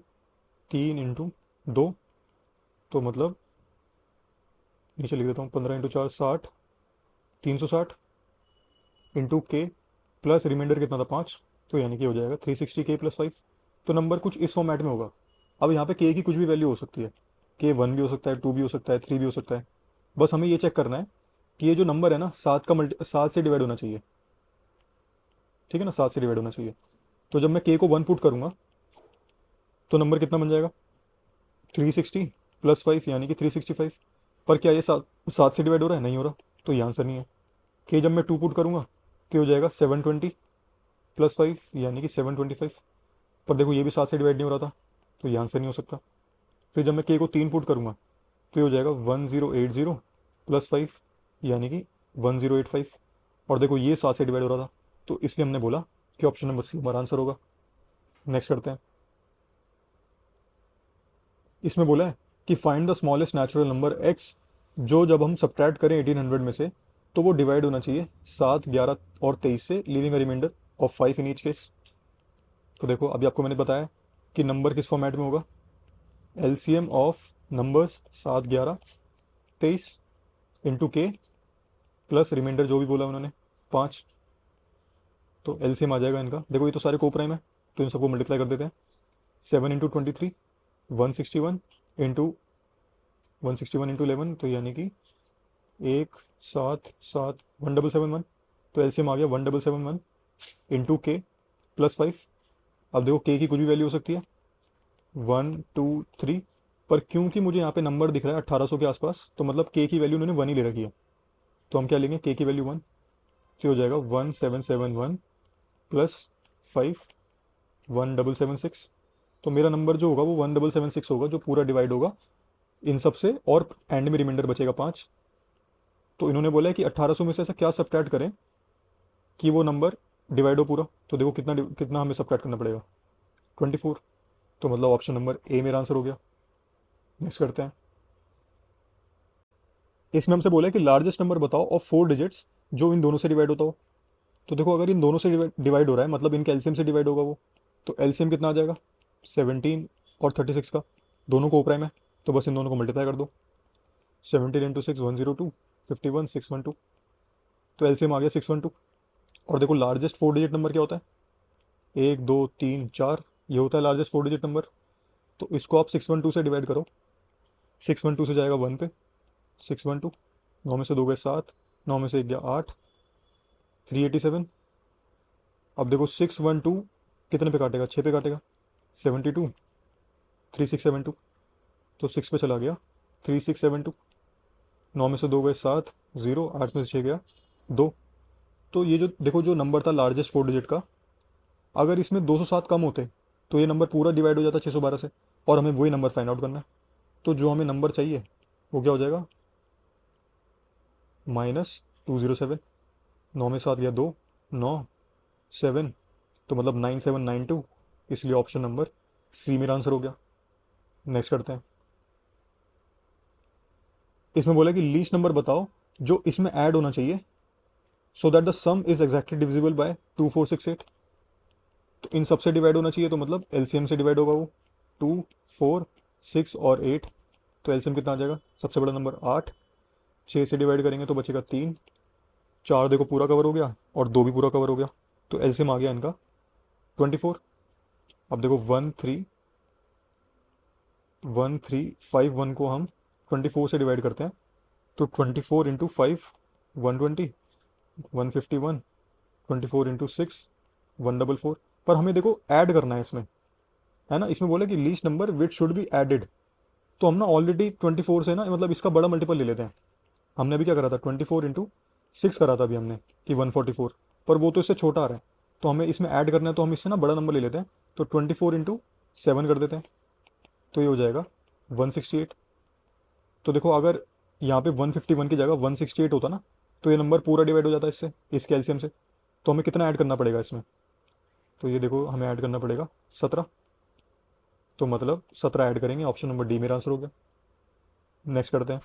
3 इंटू 2। तो मतलब नीचे लिख देता हूँ, 15 × 4 60, 360 इंटू के प्लस रिमाइंडर कितना था 5, तो यानी कि हो जाएगा 360 K + 5। तो नंबर कुछ इस फॉर्मेट में होगा। अब यहाँ पे के की कुछ भी वैल्यू हो सकती है, K 1 भी हो सकता है, 2 भी हो सकता है, 3 भी हो सकता है। बस हमें ये चेक करना है कि ये जो नंबर है ना 7 से डिवाइड होना चाहिए। ठीक है ना, 7 से डिवाइड होना चाहिए। तो जब मैं के को 1 पुट करूँगा तो नंबर कितना बन जाएगा, 360 + 5 यानी कि 365। पर क्या ये 7 से डिवाइड हो रहा है, नहीं हो रहा, तो ये आंसर नहीं है। के जब मैं 2 पुट करूँगा तो हो जाएगा 720 + 5 यानी कि 725। पर देखो ये भी 7 से डिवाइड नहीं हो रहा था, तो ये आंसर नहीं हो सकता। फिर जब मैं के को 3 पुट करूँगा तो ये हो जाएगा 1080 + 5 यानी कि 1085। और देखो ये 7 से डिवाइड हो रहा था, तो इसलिए हमने बोला कि ऑप्शन नंबर सी हमारा आंसर होगा। नेक्स्ट करते हैं। इसमें बोला है कि find the smallest natural number x, जो जब हम सब्ट्रैक्ट करें 1800 में से तो वो डिवाइड होना चाहिए 7, 11 और 23 से, leaving a reminder of 5 in each case. तो देखो अभी आपको मैंने बताया कि नंबर किस फॉर्मेट में होगा, एलसीएम ऑफ नंबर्स 7, 11, 23 इंटू के प्लस रिमाइंडर जो भी बोला उन्होंने 5। तो एलसीएम आ जाएगा इनका, देखो ये तो सारे को प्राइम है तो इन सबको मल्टीप्लाई कर देते हैं। 7 इंटू 23 161 इंटू 161 इंटू 11, तो यानी कि 177 1771। तो एलसीएम आ गया 1771 इंटू के प्लस 5। अब देखो के की कुछ भी वैल्यू हो सकती है 1 2 3, पर क्योंकि मुझे यहाँ पे नंबर दिख रहा है 1800 के आसपास, तो मतलब के की वैल्यू उन्होंने 1 ही ले रखी है। तो हम क्या लेंगे, के की वैल्यू 1, तो हो जाएगा 1771 प्लस 5 1776। तो मेरा नंबर जो होगा वो 1776 होगा, जो पूरा डिवाइड होगा इन सब से, और एंड में रिमाइंडर बचेगा 5। तो इन्होंने बोला है कि 1800 में से ऐसा क्या सब्ट्रैक्ट करें कि वो नंबर डिवाइड हो पूरा। तो देखो कितना कितना हमें सब्ट्रैक्ट करना पड़ेगा, 24। तो मतलब ऑप्शन नंबर ए मेरा आंसर हो गया। नेक्स्ट करते हैं। इसमें हमसे बोला है कि लार्जेस्ट नंबर बताओ ऑफ 4 डिजिट्स जो इन दोनों से डिवाइड होता हो। तो देखो अगर इन दोनों से डिवाइड हो रहा है मतलब इनके एलसीएम से डिवाइड होगा वो, तो एलसीएम कितना आ जाएगा 17 और 36 का, दोनों को प्राइम है तो बस इन दोनों को मल्टीप्लाई कर दो। 17 इंटू 6 102, 51 612, तो एलसीएम आ गया 612। और देखो लार्जेस्ट 4 डिजिट नंबर क्या होता है, 1 2 3 4, ये होता है लार्जेस्ट 4 डिजिट नंबर। तो इसको आप 612 से डिवाइड करो, 612 से जाएगा 1 पे, 612, 9 में से 2 गए 7, 9 में से 1 गया 8, 387। अब देखो 612 कितने पे काटेगा, 6 पे काटेगा, 72, 3672, तो 6 पे चला गया 3672। 9 में से 2 गए 7, 0, 8 में से 6 गया 2। तो ये जो देखो जो नंबर था लार्जेस्ट 4 डिजिट का, अगर इसमें 207 कम होते तो ये नंबर पूरा डिवाइड हो जाता 612 से, और हमें वही नंबर फाइंड आउट करना है। तो जो हमें नंबर चाहिए वो क्या हो जाएगा, -207। 9 में 7 गया 2, 9, 7, तो मतलब 9792, इसलिए ऑप्शन नंबर सी मेरा आंसर हो गया। नेक्स्ट करते हैं। इसमें बोला कि लीस्ट नंबर बताओ जो इसमें ऐड होना चाहिए so that the some is exactly divisible by 2468। तो इन सबसे डिवाइड होना चाहिए, तो मतलब एलसीएम से डिवाइड होगा वो 2 4 6 और 8। तो एलसीएम कितना आ जाएगा, सबसे बड़ा नंबर 8, 6 से डिवाइड करेंगे तो बचेगा 3, 4 देखो पूरा कवर हो गया और 2 भी पूरा कवर हो गया, तो एलसीएम आ गया इनका 24। अब देखो 1351 को हम 24 से डिवाइड करते हैं, तो 24 इंटू 5 120, 151, 24 इंटू 6 144। पर हमें देखो ऐड करना है इसमें, है ना, इसमें बोला कि least number which should be added. तो हम ना ऑलरेडी 24 से ना मतलब इसका बड़ा मल्टीपल ले लेते हैं। हमने अभी क्या करा था 24 इंटू 6 करा था अभी हमने कि 144, पर वो तो इससे छोटा आ रहा है, तो हमें इसमें ऐड करना है, तो हम इससे ना बड़ा नंबर ले लेते हैं, तो 24 इंटू 7 कर देते हैं, तो ये हो जाएगा 168। तो देखो अगर यहाँ पे 151 की जगह 168 होता ना, तो ये नंबर पूरा डिवाइड हो जाता है इससे, इस कैल्शियम से। तो हमें कितना ऐड करना पड़ेगा इसमें, तो ये देखो हमें ऐड करना पड़ेगा 17, तो मतलब 17 ऐड करेंगे, ऑप्शन नंबर डी मेरा आंसर हो गया। नेक्स्ट करते हैं।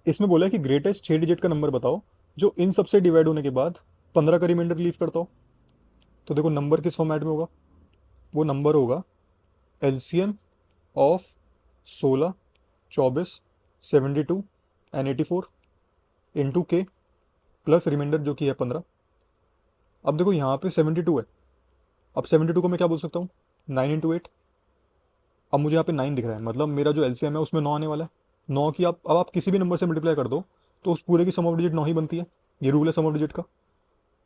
इसमें बोला है कि ग्रेटेस्ट 6 डिजिट का नंबर बताओ जो इन सबसे डिवाइड होने के बाद 15 का रिमाइंडर लीव करता हो। तो देखो नंबर किस फॉर्मेट में होगा, वो नंबर होगा एलसीएम ऑफ 16, 24, 72 एंड 84 इंटू के प्लस रिमाइंडर जो कि है 15। अब देखो यहाँ पे 72 है, अब 72 को मैं क्या बोल सकता हूँ, 9 इंटू 8। अब मुझे यहाँ पे 9 दिख रहा है, मतलब मेरा जो एलसीएम है उसमें 9 आने वाला है। 9 की आप अब आप किसी भी नंबर से मल्टीप्लाई कर दो तो उस पूरे की सम ऑफ डिजिट 9 ही बनती है, ये रूल है सम ऑफ डिजिट का।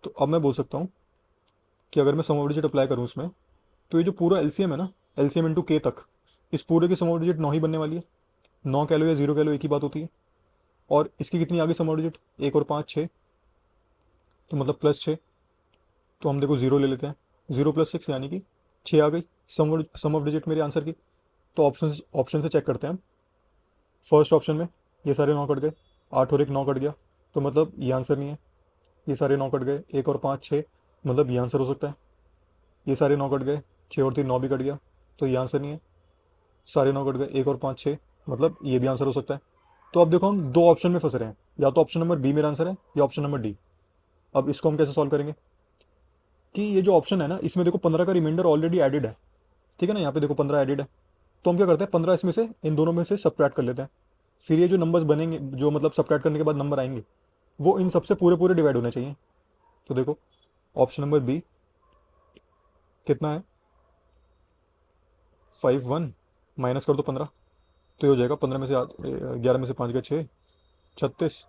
तो अब मैं बोल सकता हूँ कि अगर मैं सम ऑफ डिजिट अप्लाई करूँ उसमें, तो ये जो पूरा एलसीएम है ना, एलसीएम इंटू के तक, इस पूरे की सम ऑफ डिजिट 9 ही बनने वाली है। 9 कह लो या 0 कह लो एक ही बात होती है। और इसकी कितनी आगे सम ऑफ डिजिट, 1 और 5 6, तो मतलब +6। तो हम देखो 0 ले लेते हैं, 0 + 6 यानी कि 6 आ गई सम ऑफ डिजिट मेरे आंसर की। तो ऑप्शन से चेक करते हैं हम। फर्स्ट ऑप्शन में ये सारे 9 कट गए, 8 और 1 9 कट गया, तो मतलब ये आंसर नहीं है। ये सारे 9 कट गए, 1 और 5 6, मतलब ये आंसर हो सकता है। ये सारे 9 कट गए, 6 और 3 9 भी कट गया, तो ये आंसर नहीं है। सारे 9 कट गए, 1 और 5 6, मतलब ये भी आंसर हो सकता है। तो अब देखो हम दो ऑप्शन में फंस रहे हैं, या तो ऑप्शन नंबर बी मेरा आंसर है या ऑप्शन नंबर डी। अब इसको हम कैसे सॉल्व करेंगे कि ये जो ऑप्शन है ना, इसमें देखो 15 का रिमाइंडर ऑलरेडी एडेड है, ठीक है ना, यहाँ पे देखो 15 एडेड है। तो हम क्या करते हैं, 15 इसमें से इन दोनों में से सब्ट्रैक्ट कर लेते हैं। फिर ये जो नंबर्स बनेंगे, जो मतलब सब्ट्रैक्ट करने के बाद नंबर आएंगे, वो इन सबसे पूरे पूरे डिवाइड होने चाहिए। तो देखो ऑप्शन नंबर बी कितना है, 5 1, माइनस कर दो 15, तो ये हो जाएगा 15 में से 11 में से 5 गया 6, 36।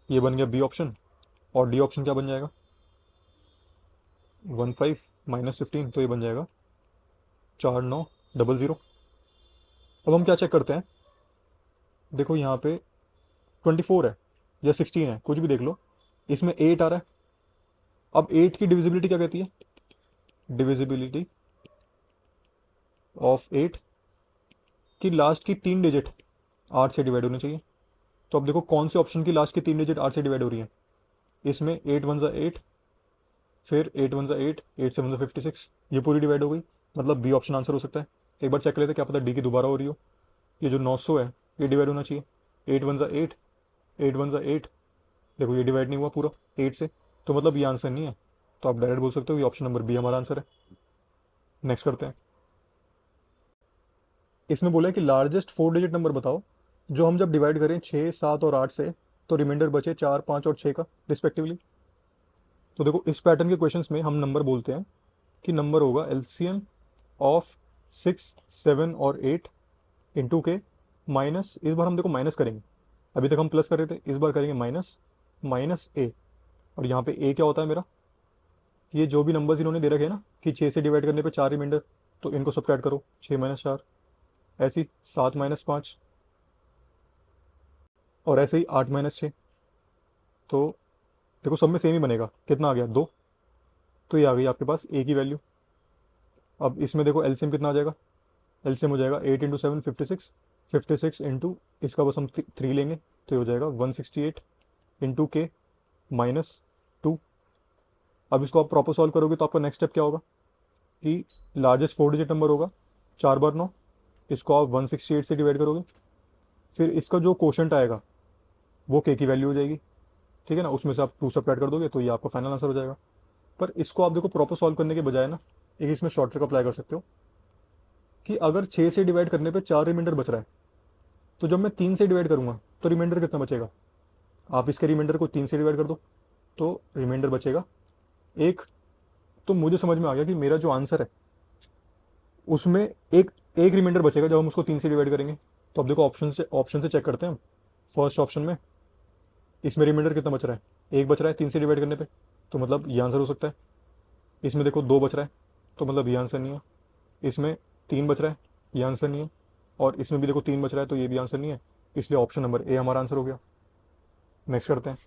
ये बन गया बी ऑप्शन। और डी ऑप्शन क्या बन जाएगा, 15 माइनस 15, तो ये बन जाएगा 4900। अब हम क्या चेक करते हैं, देखो यहाँ पे 24 है या 16 है, कुछ भी देख लो, इसमें 8 आ रहा है। अब 8 की डिविजिबिलिटी क्या कहती है, डिविजिबिलिटी ऑफ 8 की लास्ट की 3 डिजिट 8 से डिवाइड होनी चाहिए। तो अब देखो कौन से ऑप्शन की लास्ट की 3 डिजिट 8 से डिवाइड हो रही है, इसमें 8 1 ज़ा 8, फिर 8 1 ज़ा 8, 8 7 ज़ा 56, ये पूरी डिवाइड हो गई, मतलब बी ऑप्शन आंसर हो सकता है। एक बार चेक कर लेते हैं, क्या पता डी की दोबारा हो रही हो। ये जो 900 है ये डिवाइड होना चाहिए, 8 1 ज़ा 8, 8 1 ज़ा 8, देखो ये डिवाइड नहीं हुआ पूरा 8 से, तो मतलब ये आंसर नहीं है। तो आप डायरेक्ट बोल सकते हो ये ऑप्शन नंबर बी हमारा आंसर है। नेक्स्ट करते हैं, इसमें बोला है कि लार्जेस्ट 4 डिजिट नंबर बताओ जो हम जब डिवाइड करें 6 7 और 8 से तो रिमाइंडर बचे 4 5 और 6 का रिस्पेक्टिवली। तो देखो इस पैटर्न के क्वेश्चंस में हम नंबर बोलते हैं कि नंबर होगा एलसीएम ऑफ 6 7 और 8 इंटू के माइनस, इस बार हम देखो माइनस करेंगे, अभी तक हम प्लस कर रहे थे, इस बार करेंगे माइनस, माइनस ए। और यहाँ पे ए क्या होता है मेरा, ये जो भी नंबर्स इन्होंने दे रखे हैं ना कि 6 से डिवाइड करने पे 4 रिमाइंडर, तो इनको सब्ट्रैक्ट करो, 6 माइनस 4, ऐसे ही 7 माइनस 5, और ऐसे ही 8 माइनस 6। तो देखो सब में सेम ही बनेगा, कितना आ गया 2, तो ये आ गई आपके पास ए की वैल्यू। अब इसमें देखो एलसीएम कितना आ जाएगा, एलसीएम हो जाएगा 8 इंटू 7 56, 56 इंटू इसका बस हम 3 लेंगे, तो ये हो जाएगा 168 इंटू के माइनस 2। अब इसको आप प्रॉपर सॉल्व करोगे तो आपका नेक्स्ट स्टेप क्या होगा कि लार्जेस्ट 4 डिजिट नंबर होगा 4 बार 9, इसको आप 168 से डिवाइड करोगे, फिर इसका जो क्वोशंट आएगा वो के की वैल्यू हो जाएगी, ठीक है ना, उसमें से आप 2 सब्ट्रैक्ट कर दोगे तो ये आपका फाइनल आंसर हो जाएगा। पर इसको आप देखो प्रॉपर सॉल्व करने के बजाय ना एक इसमें शॉर्ट ट्रिक अप्लाई कर सकते हो कि अगर 6 से डिवाइड करने पे 4 रिमाइंडर बच रहा है, तो जब मैं 3 से डिवाइड करूँगा तो रिमाइंडर कितना बचेगा, आप इसके रिमाइंडर को 3 से डिवाइड कर दो तो रिमाइंडर बचेगा 1। तो मुझे समझ में आ गया कि मेरा जो आंसर है उसमें एक एक रिमाइंडर बचेगा जब हम उसको 3 से डिवाइड करेंगे। तो अब देखो ऑप्शन से चेक करते हैं हम। फर्स्ट ऑप्शन में इसमें रिमाइंडर कितना बच रहा है, एक बच रहा है 3 से डिवाइड करने पे, तो मतलब ये आंसर हो सकता है। इसमें देखो 2 बच रहा है, तो मतलब ये आंसर नहीं है। इसमें 3 बच रहा है, ये आंसर नहीं है। और इसमें भी देखो 3 बच रहा है, तो ये भी आंसर नहीं है, इसलिए ऑप्शन नंबर ए हमारा आंसर हो गया। नेक्स्ट करते हैं,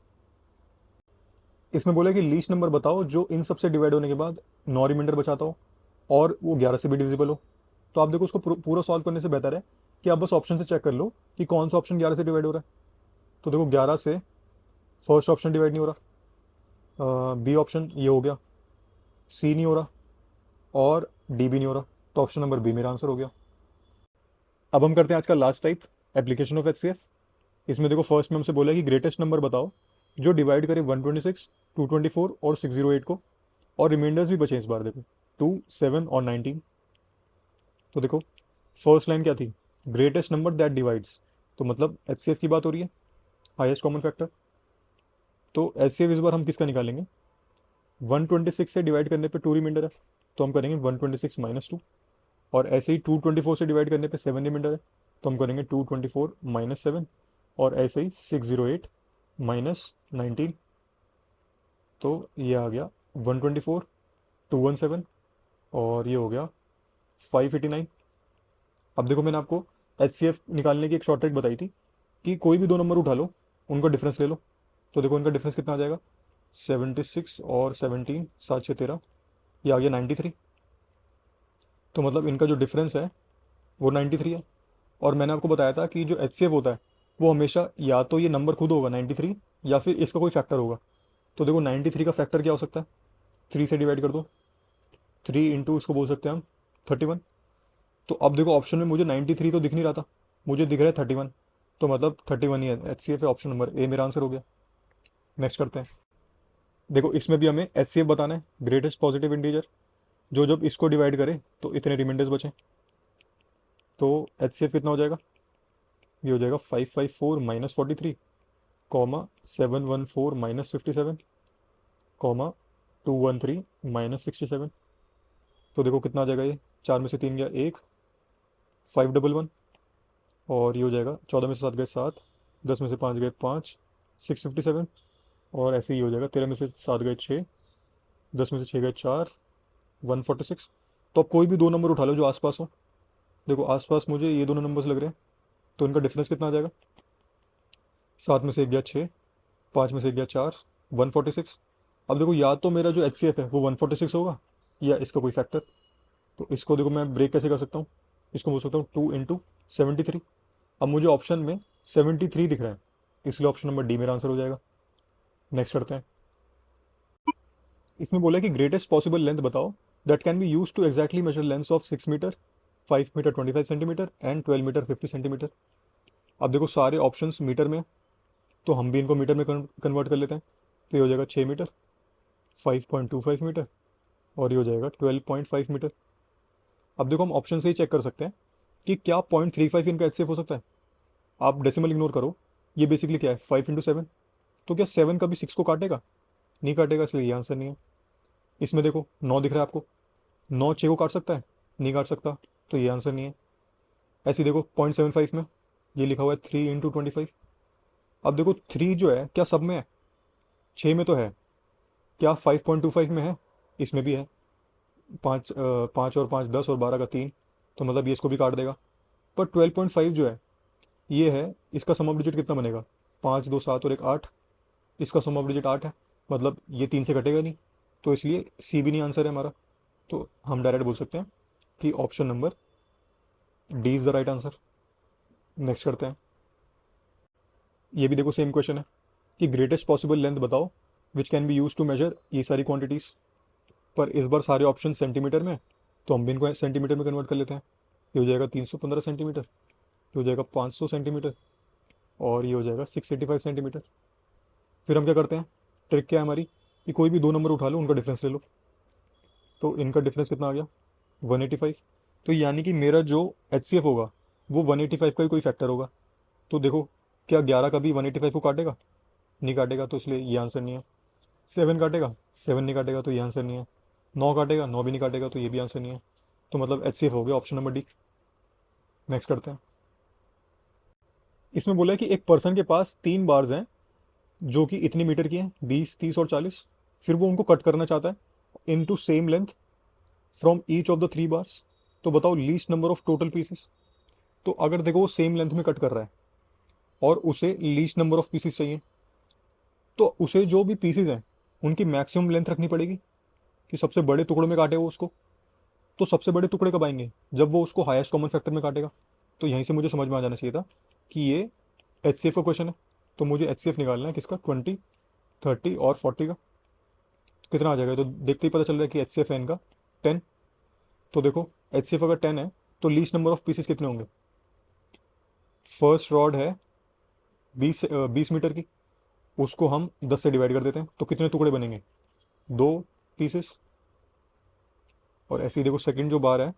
इसमें बोला कि लीस्ट नंबर बताओ जो इन सबसे डिवाइड होने के बाद 9 रिमाइंडर बचाता हो और वो 11 से भी डिविजिबल हो। तो आप देखो उसको पूरा सॉल्व करने से बेहतर है कि आप बस ऑप्शन से चेक कर लो कि कौन सा ऑप्शन 11 से डिवाइड हो रहा है। तो देखो 11 से फर्स्ट ऑप्शन डिवाइड नहीं हो रहा, बी ऑप्शन ये हो गया, सी नहीं हो रहा और डी भी नहीं हो रहा, तो ऑप्शन नंबर बी मेरा आंसर हो गया। अब हम करते हैं आज का last type, application of HCF. इसमें देखो फर्स्ट में हमसे बोला है कि ग्रेटेस्ट नंबर बताओ जो डिवाइड करे 126 224 और 608 को, और रिमाइंडर्स भी बचे इस बार देखो 2 7 और 19। तो देखो फर्स्ट लाइन क्या थी, ग्रेटेस्ट नंबर दैट डिवाइड्स, तो मतलब एचसीएफ की बात हो रही है, हाईएस्ट कॉमन फैक्टर। तो एचसीएफ इस बार हम किसका निकालेंगे, 126 से डिवाइड करने पे 2 रिमाइंडर है, तो हम करेंगे 126 माइनस 2। और ऐसे ही 224 से डिवाइड करने पे 7 रिमाइंडर है, तो हम करेंगे 224 माइनस 7। और ऐसे ही 608 माइनस 19, तो ये आ गया 124 217, और ये हो गया 589। अब देखो मैंने आपको एचसीएफ निकालने की एक शॉर्ट ट्रिक बताई थी कि कोई भी दो नंबर उठा लो, उनका डिफरेंस ले लो। तो देखो इनका डिफरेंस कितना आ जाएगा, 76 और 17, 7 6 13, ये आ गया 93। तो मतलब इनका जो डिफरेंस है वो 93 है। और मैंने आपको बताया था कि जो एचसीएफ होता है वो हमेशा या तो ये नंबर खुद होगा 93, या फिर इसका कोई फैक्टर होगा। तो देखो 93 का फैक्टर क्या हो सकता है, 3 से डिवाइड कर दो, 3 इंटू इसको बोल सकते हैं हम 31, तो अब देखो ऑप्शन में मुझे 93 तो दिख नहीं रहा था, मुझे दिख रहा है 31, तो मतलब 31 ही है, एच सी एफ है, ऑप्शन नंबर ए मेरा आंसर हो गया। नेक्स्ट करते हैं। देखो इसमें भी हमें एच सी एफ बताना है, ग्रेटेस्ट पॉजिटिव इंटीजर, जो जब इसको डिवाइड करे तो इतने रिमाइंडर्स बचे। तो एच सी एफ कितना हो जाएगा, ये हो जाएगा 554 minus 43, comma 714 minus 57, comma 213 minus 67। तो देखो कितना आ जाएगा, ये 4 में से 3 गया 1, 511, और ये हो जाएगा 14 में से 7 गए 7, 10 में से 5 गए 5, 657, और ऐसे ही हो जाएगा 13 में से 7 गए 6, 10 में से 6 गए 4, 146। तो अब कोई भी दो नंबर उठा लो जो आसपास हो। देखो आसपास मुझे ये दोनों नंबर्स लग रहे हैं, तो इनका डिफरेंस कितना आ जाएगा, 7 में से 1 गया 6, 5 में से 1 गया 4, 146। अब देखो या तो मेरा जो एच सी एफ है वो 146 होगा, या इसका कोई फैक्टर। तो इसको देखो मैं ब्रेक कैसे कर सकता हूँ, इसको बोल सकता हूँ 2 × 73। अब मुझे ऑप्शन में 73 दिख रहा है, इसलिए ऑप्शन नंबर डी मेरा आंसर हो जाएगा। नेक्स्ट करते हैं। इसमें बोला है कि ग्रेटेस्ट पॉसिबल लेंथ बताओ that can be use to exactly measure length of 6 metre, 5 metre 25 centimetre and 12 metre 50 centimetre. अब देखो सारे ऑप्शंस मीटर में, तो हम भी इनको मीटर में कन्वर्ट कर लेते हैं। तो ये हो जाएगा 6 मीटर, 5.25 मीटर, और ये हो जाएगा 12.5 मीटर। अब देखो हम ऑप्शन से ही चेक कर सकते हैं कि क्या 0.35 इनका एच हो सकता है। आप डेसिमल इग्नोर करो, ये बेसिकली क्या है 5 × 7। तो क्या 7 कभी 6 को काटेगा, नहीं काटेगा, इसलिए ये आंसर नहीं है। इसमें देखो 9 दिख रहा है आपको, 9 6 को काट सकता है, नहीं काट सकता, तो ये आंसर नहीं है। ऐसे ही देखो 0.75 में ये लिखा हुआ है 3 × 25। अब देखो 3 जो है क्या सब में है, 6 में तो है, क्या 5.25 में है, इसमें भी है। 5 और 5 10 और 12 का 3, तो मतलब ये इसको भी काट देगा। पर 12.5 जो है ये है, इसका सम ऑफ डिजिट कितना बनेगा, 5 2 7 और 1 8, इसका सम ऑफ डिजिट 8 है, मतलब ये 3 से कटेगा नहीं, तो इसलिए सी भी नहीं आंसर है हमारा। तो हम डायरेक्ट बोल सकते हैं कि option number D is the right answer. Next करते हैं। ये भी देखो सेम क्वेश्चन है कि ग्रेटेस्ट पॉसिबल लेंथ बताओ which can be use to measure ये सारी क्वांटिटीज़। पर इस बार सारे ऑप्शन सेंटीमीटर में, तो हम भी इनको सेंटीमीटर में कन्वर्ट कर लेते हैं। ये हो जाएगा 315 सेंटीमीटर, ये हो जाएगा 500 सेंटीमीटर, और ये हो जाएगा 685 सेंटीमीटर। फिर हम क्या करते हैं, ट्रिक क्या है हमारी कि कोई भी दो नंबर उठा लो, उनका डिफरेंस ले लो। तो इनका डिफरेंस कितना आ गया, 185। तो यानी कि मेरा जो एच सी एफ होगा वो 185 का ही कोई फैक्टर होगा। तो देखो क्या 11 का भी 185 को काटेगा, नहीं काटेगा, तो इसलिए ये आंसर नहीं है। 7 काटेगा, 7 नहीं काटेगा, तो ये आंसर नहीं है। 9 काटेगा, 9 भी नहीं काटेगा, तो ये भी आंसर नहीं है। तो मतलब एच सी एफ हो गया ऑप्शन नंबर डी। नेक्स्ट करते हैं। इसमें बोला है कि एक पर्सन के पास 3 बार्स हैं जो कि इतनी मीटर की हैं, 20 30 और 40। फिर वो उनको कट करना चाहता है into same length from each of the 3 bars. तो बताओ least number of total pieces. तो अगर देखो वो सेम लेंथ में कट कर रहा है और उसे लीस्ट नंबर ऑफ पीसेस चाहिए, तो उसे जो भी पीसेस हैं उनकी मैक्सिमम लेंथ रखनी पड़ेगी कि सबसे बड़े टुकड़ों में काटे वो उसको। तो सबसे बड़े टुकड़े कब आएंगे, जब वो उसको हाईएस्ट कॉमन फैक्टर में काटेगा। तो यहीं से मुझे समझ में आ जाना चाहिए था कि ये एच सी एफ का क्वेश्चन है। तो मुझे एच सी एफ निकालना है किसका, 20 30 और 40 का। कितना आ जाएगा, तो देखते ही पता चल रहा है कि एच सी एफ है इनका 10। तो देखो एच सी एफ अगर 10 है तो लीस्ट नंबर ऑफ पीसेस कितने होंगे। फर्स्ट रॉड है 20 मीटर की, उसको हम 10 से डिवाइड कर देते हैं, तो कितने टुकड़े बनेंगे, 2 पीसेस। और ऐसे ही देखो सेकंड जो बार है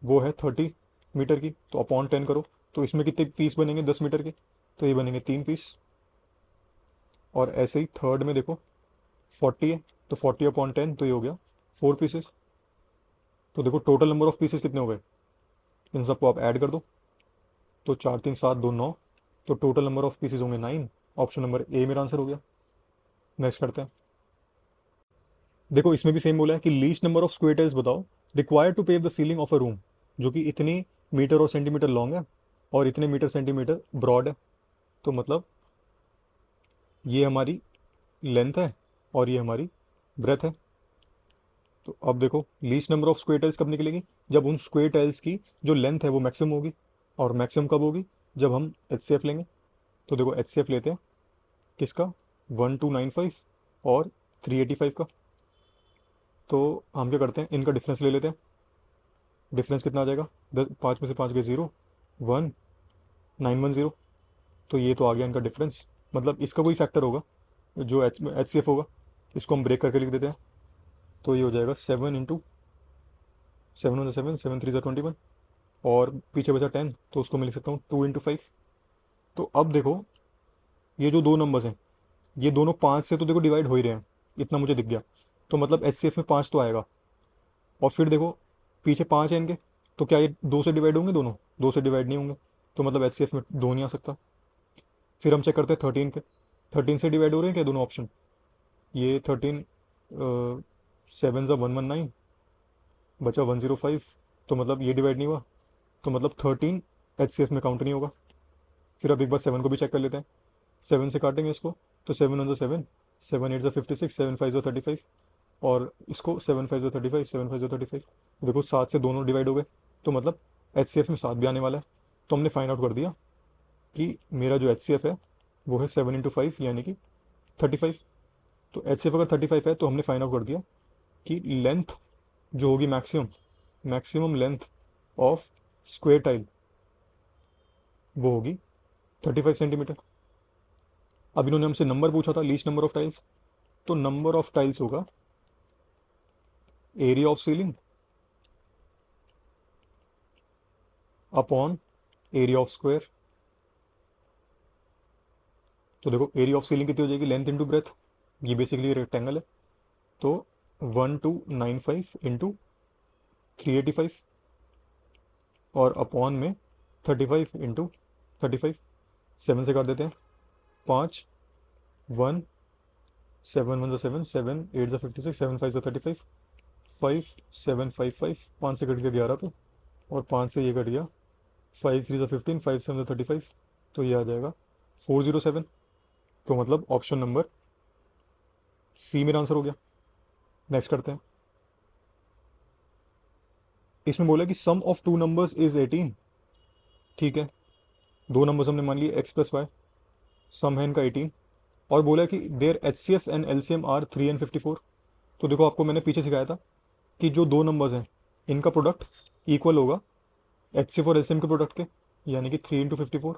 वो है 30 मीटर की, तो अपॉन 10 करो, तो इसमें कितने पीस बनेंगे 10 मीटर के, तो ये बनेंगे 3 पीस। और ऐसे ही थर्ड में देखो 40 है, तो 40/10, तो ये हो गया 4 पीसेस। तो देखो टोटल नंबर ऑफ पीसेस कितने हो गए, इन सबको आप ऐड कर दो, तो 4 3 7 2 9, तो टोटल नंबर ऑफ पीसेस होंगे 9। ऑप्शन नंबर ए मेरा आंसर हो गया। नेक्स्ट करते हैं। देखो इसमें भी सेम बोला है कि least number of square tiles बताओ required to pave the ceiling of a room, जो कि इतनी मीटर और सेंटीमीटर लॉन्ग है और इतने मीटर सेंटीमीटर ब्रॉड है। तो मतलब ये हमारी लेंथ है और ये हमारी ब्रेथ है। तो अब देखो least number of square tiles कब निकलेगी, जब उन स्क्वेयर टाइल्स की जो लेंथ है वो मैक्सिमम होगी। और मैक्सिमम कब होगी, जब हम एच सी एफ लेंगे। तो देखो एच सी एफ लेते हैं किसका, 1295 और 385 का। तो हम क्या करते हैं, इनका डिफरेंस ले लेते हैं। डिफरेंस कितना आ जाएगा, 10, 5 में से 5 गए 0, 1, 910। तो ये तो आ गया इनका डिफरेंस, मतलब इसका कोई फैक्टर होगा जो एच सी एफ होगा, इसको हम ब्रेक करके लिख देते हैं। तो ये हो जाएगा 7 × 7 7 3 21, और पीछे बचा 10, तो उसको मैं लिख सकता हूँ 2 × 5। तो अब देखो ये जो दो नंबर्स हैं ये दोनों 5 से तो देखो डिवाइड हो ही रहे हैं, इतना मुझे दिख गया। तो मतलब एच सी एफ में 5 तो आएगा। और फिर देखो पीछे 5 है इनके, तो क्या ये 2 से डिवाइड होंगे, दोनों 2 से डिवाइड नहीं होंगे, तो मतलब एच सी एफ में 2 नहीं आ सकता। फिर हम चेक करते हैं 13 पे, 13 से डिवाइड हो रहे हैं क्या दोनों ऑप्शन, ये 13, 7 × 1 19, बचा 105, तो मतलब ये डिवाइड नहीं हुआ, तो मतलब 13 एच सी एफ में काउंट नहीं होगा। फिर अब एक बार 7 को भी चेक कर लेते हैं, 7 से काटेंगे इसको, तो 7 × 7 7 8 56, 7 5 35, और इसको 7 5 35, 7 5 35, देखो 7 से दोनों डिवाइड हो गए, तो मतलब एच सी एफ में 7 भी आने वाला है। तो हमने फाइंड आउट कर दिया कि मेरा जो एच सी एफ है वो है 7 × 5 यानी कि 35। तो एच सी एफ अगर 35 है तो हमने फाइंड आउट कर दिया कि लेंथ जो होगी maximum, maximum length of square tile वो होगी 35 सेंटीमीटर। अब इन्होंने हमसे नंबर पूछा था, लीस्ट नंबर ऑफ टाइल्स, तो नंबर ऑफ टाइल्स होगा area of ceiling upon area of square. तो देखो एरिया ऑफ सीलिंग कितनी हो जाएगी, लेंथ इंटू ब्रेथ, ये बेसिकली रेक्टेंगल है, तो 1295 इंटू 385, और अपॉन में 35 इंटू 35, 7 से काट देते हैं, 5, 1, 7 × 1 = 7, 7 8 × 56, 7 5 × 35, 5 7 5 5, 5 से कट गया 11 पे, और 5 से ये कट गया 5 3 × 15, 5 7 × 35, तो ये आ जाएगा 407। तो मतलब ऑप्शन नंबर सी मेरा आंसर हो गया। नेक्स्ट करते हैं, इसमें बोला कि sum of two numbers is 18। ठीक है, दो नंबर्स हमने मान लिए एक्स प्लस वाई, सम है इनका 18, और बोला कि their H C F and L C M are 3 and 54। तो देखो आपको मैंने पीछे सिखाया था कि जो दो नंबर्स हैं इनका प्रोडक्ट इक्वल होगा एच सी एफ और एल सी एम के प्रोडक्ट के, यानी कि 3 × 54।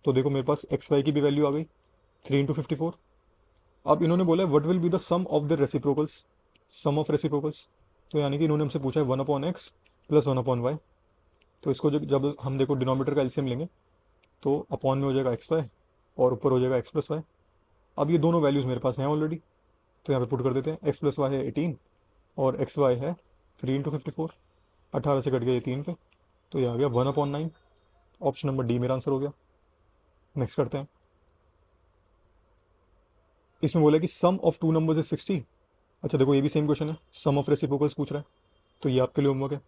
तो देखो मेरे पास एक्स वाई की भी वैल्यू आ गई 3 × 54। अब इन्होंने बोला है what will be the sum of the reciprocals, sum of reciprocals, तो यानी कि इन्होंने हमसे पूछा है 1/x प्लस 1/y। तो इसको जब हम देखो डिनोमीटर का एलसीएम लेंगे तो अपॉन में हो जाएगा एक्स वाई और ऊपर हो जाएगा एक्स प्लस वाई। अब ये दोनों वैल्यूज़ मेरे पास हैं ऑलरेडी, तो यहाँ पे पुट कर देते हैं, एक्स प्लस वाई है 18 और एक्स वाई है 3 × 54, 18 से कट गया ये 3 पे, तो ये आ गया 1/9। ऑप्शन नंबर डी मेरा आंसर हो गया। नेक्स्ट करते हैं, इसमें बोला कि sum of two numbers is 60। अच्छा देखो ये भी सेम क्वेश्चन है, सम ऑफ रेसिप्रोकल्स पूछ रहा है, तो ये आपके लिए होमवर्क है।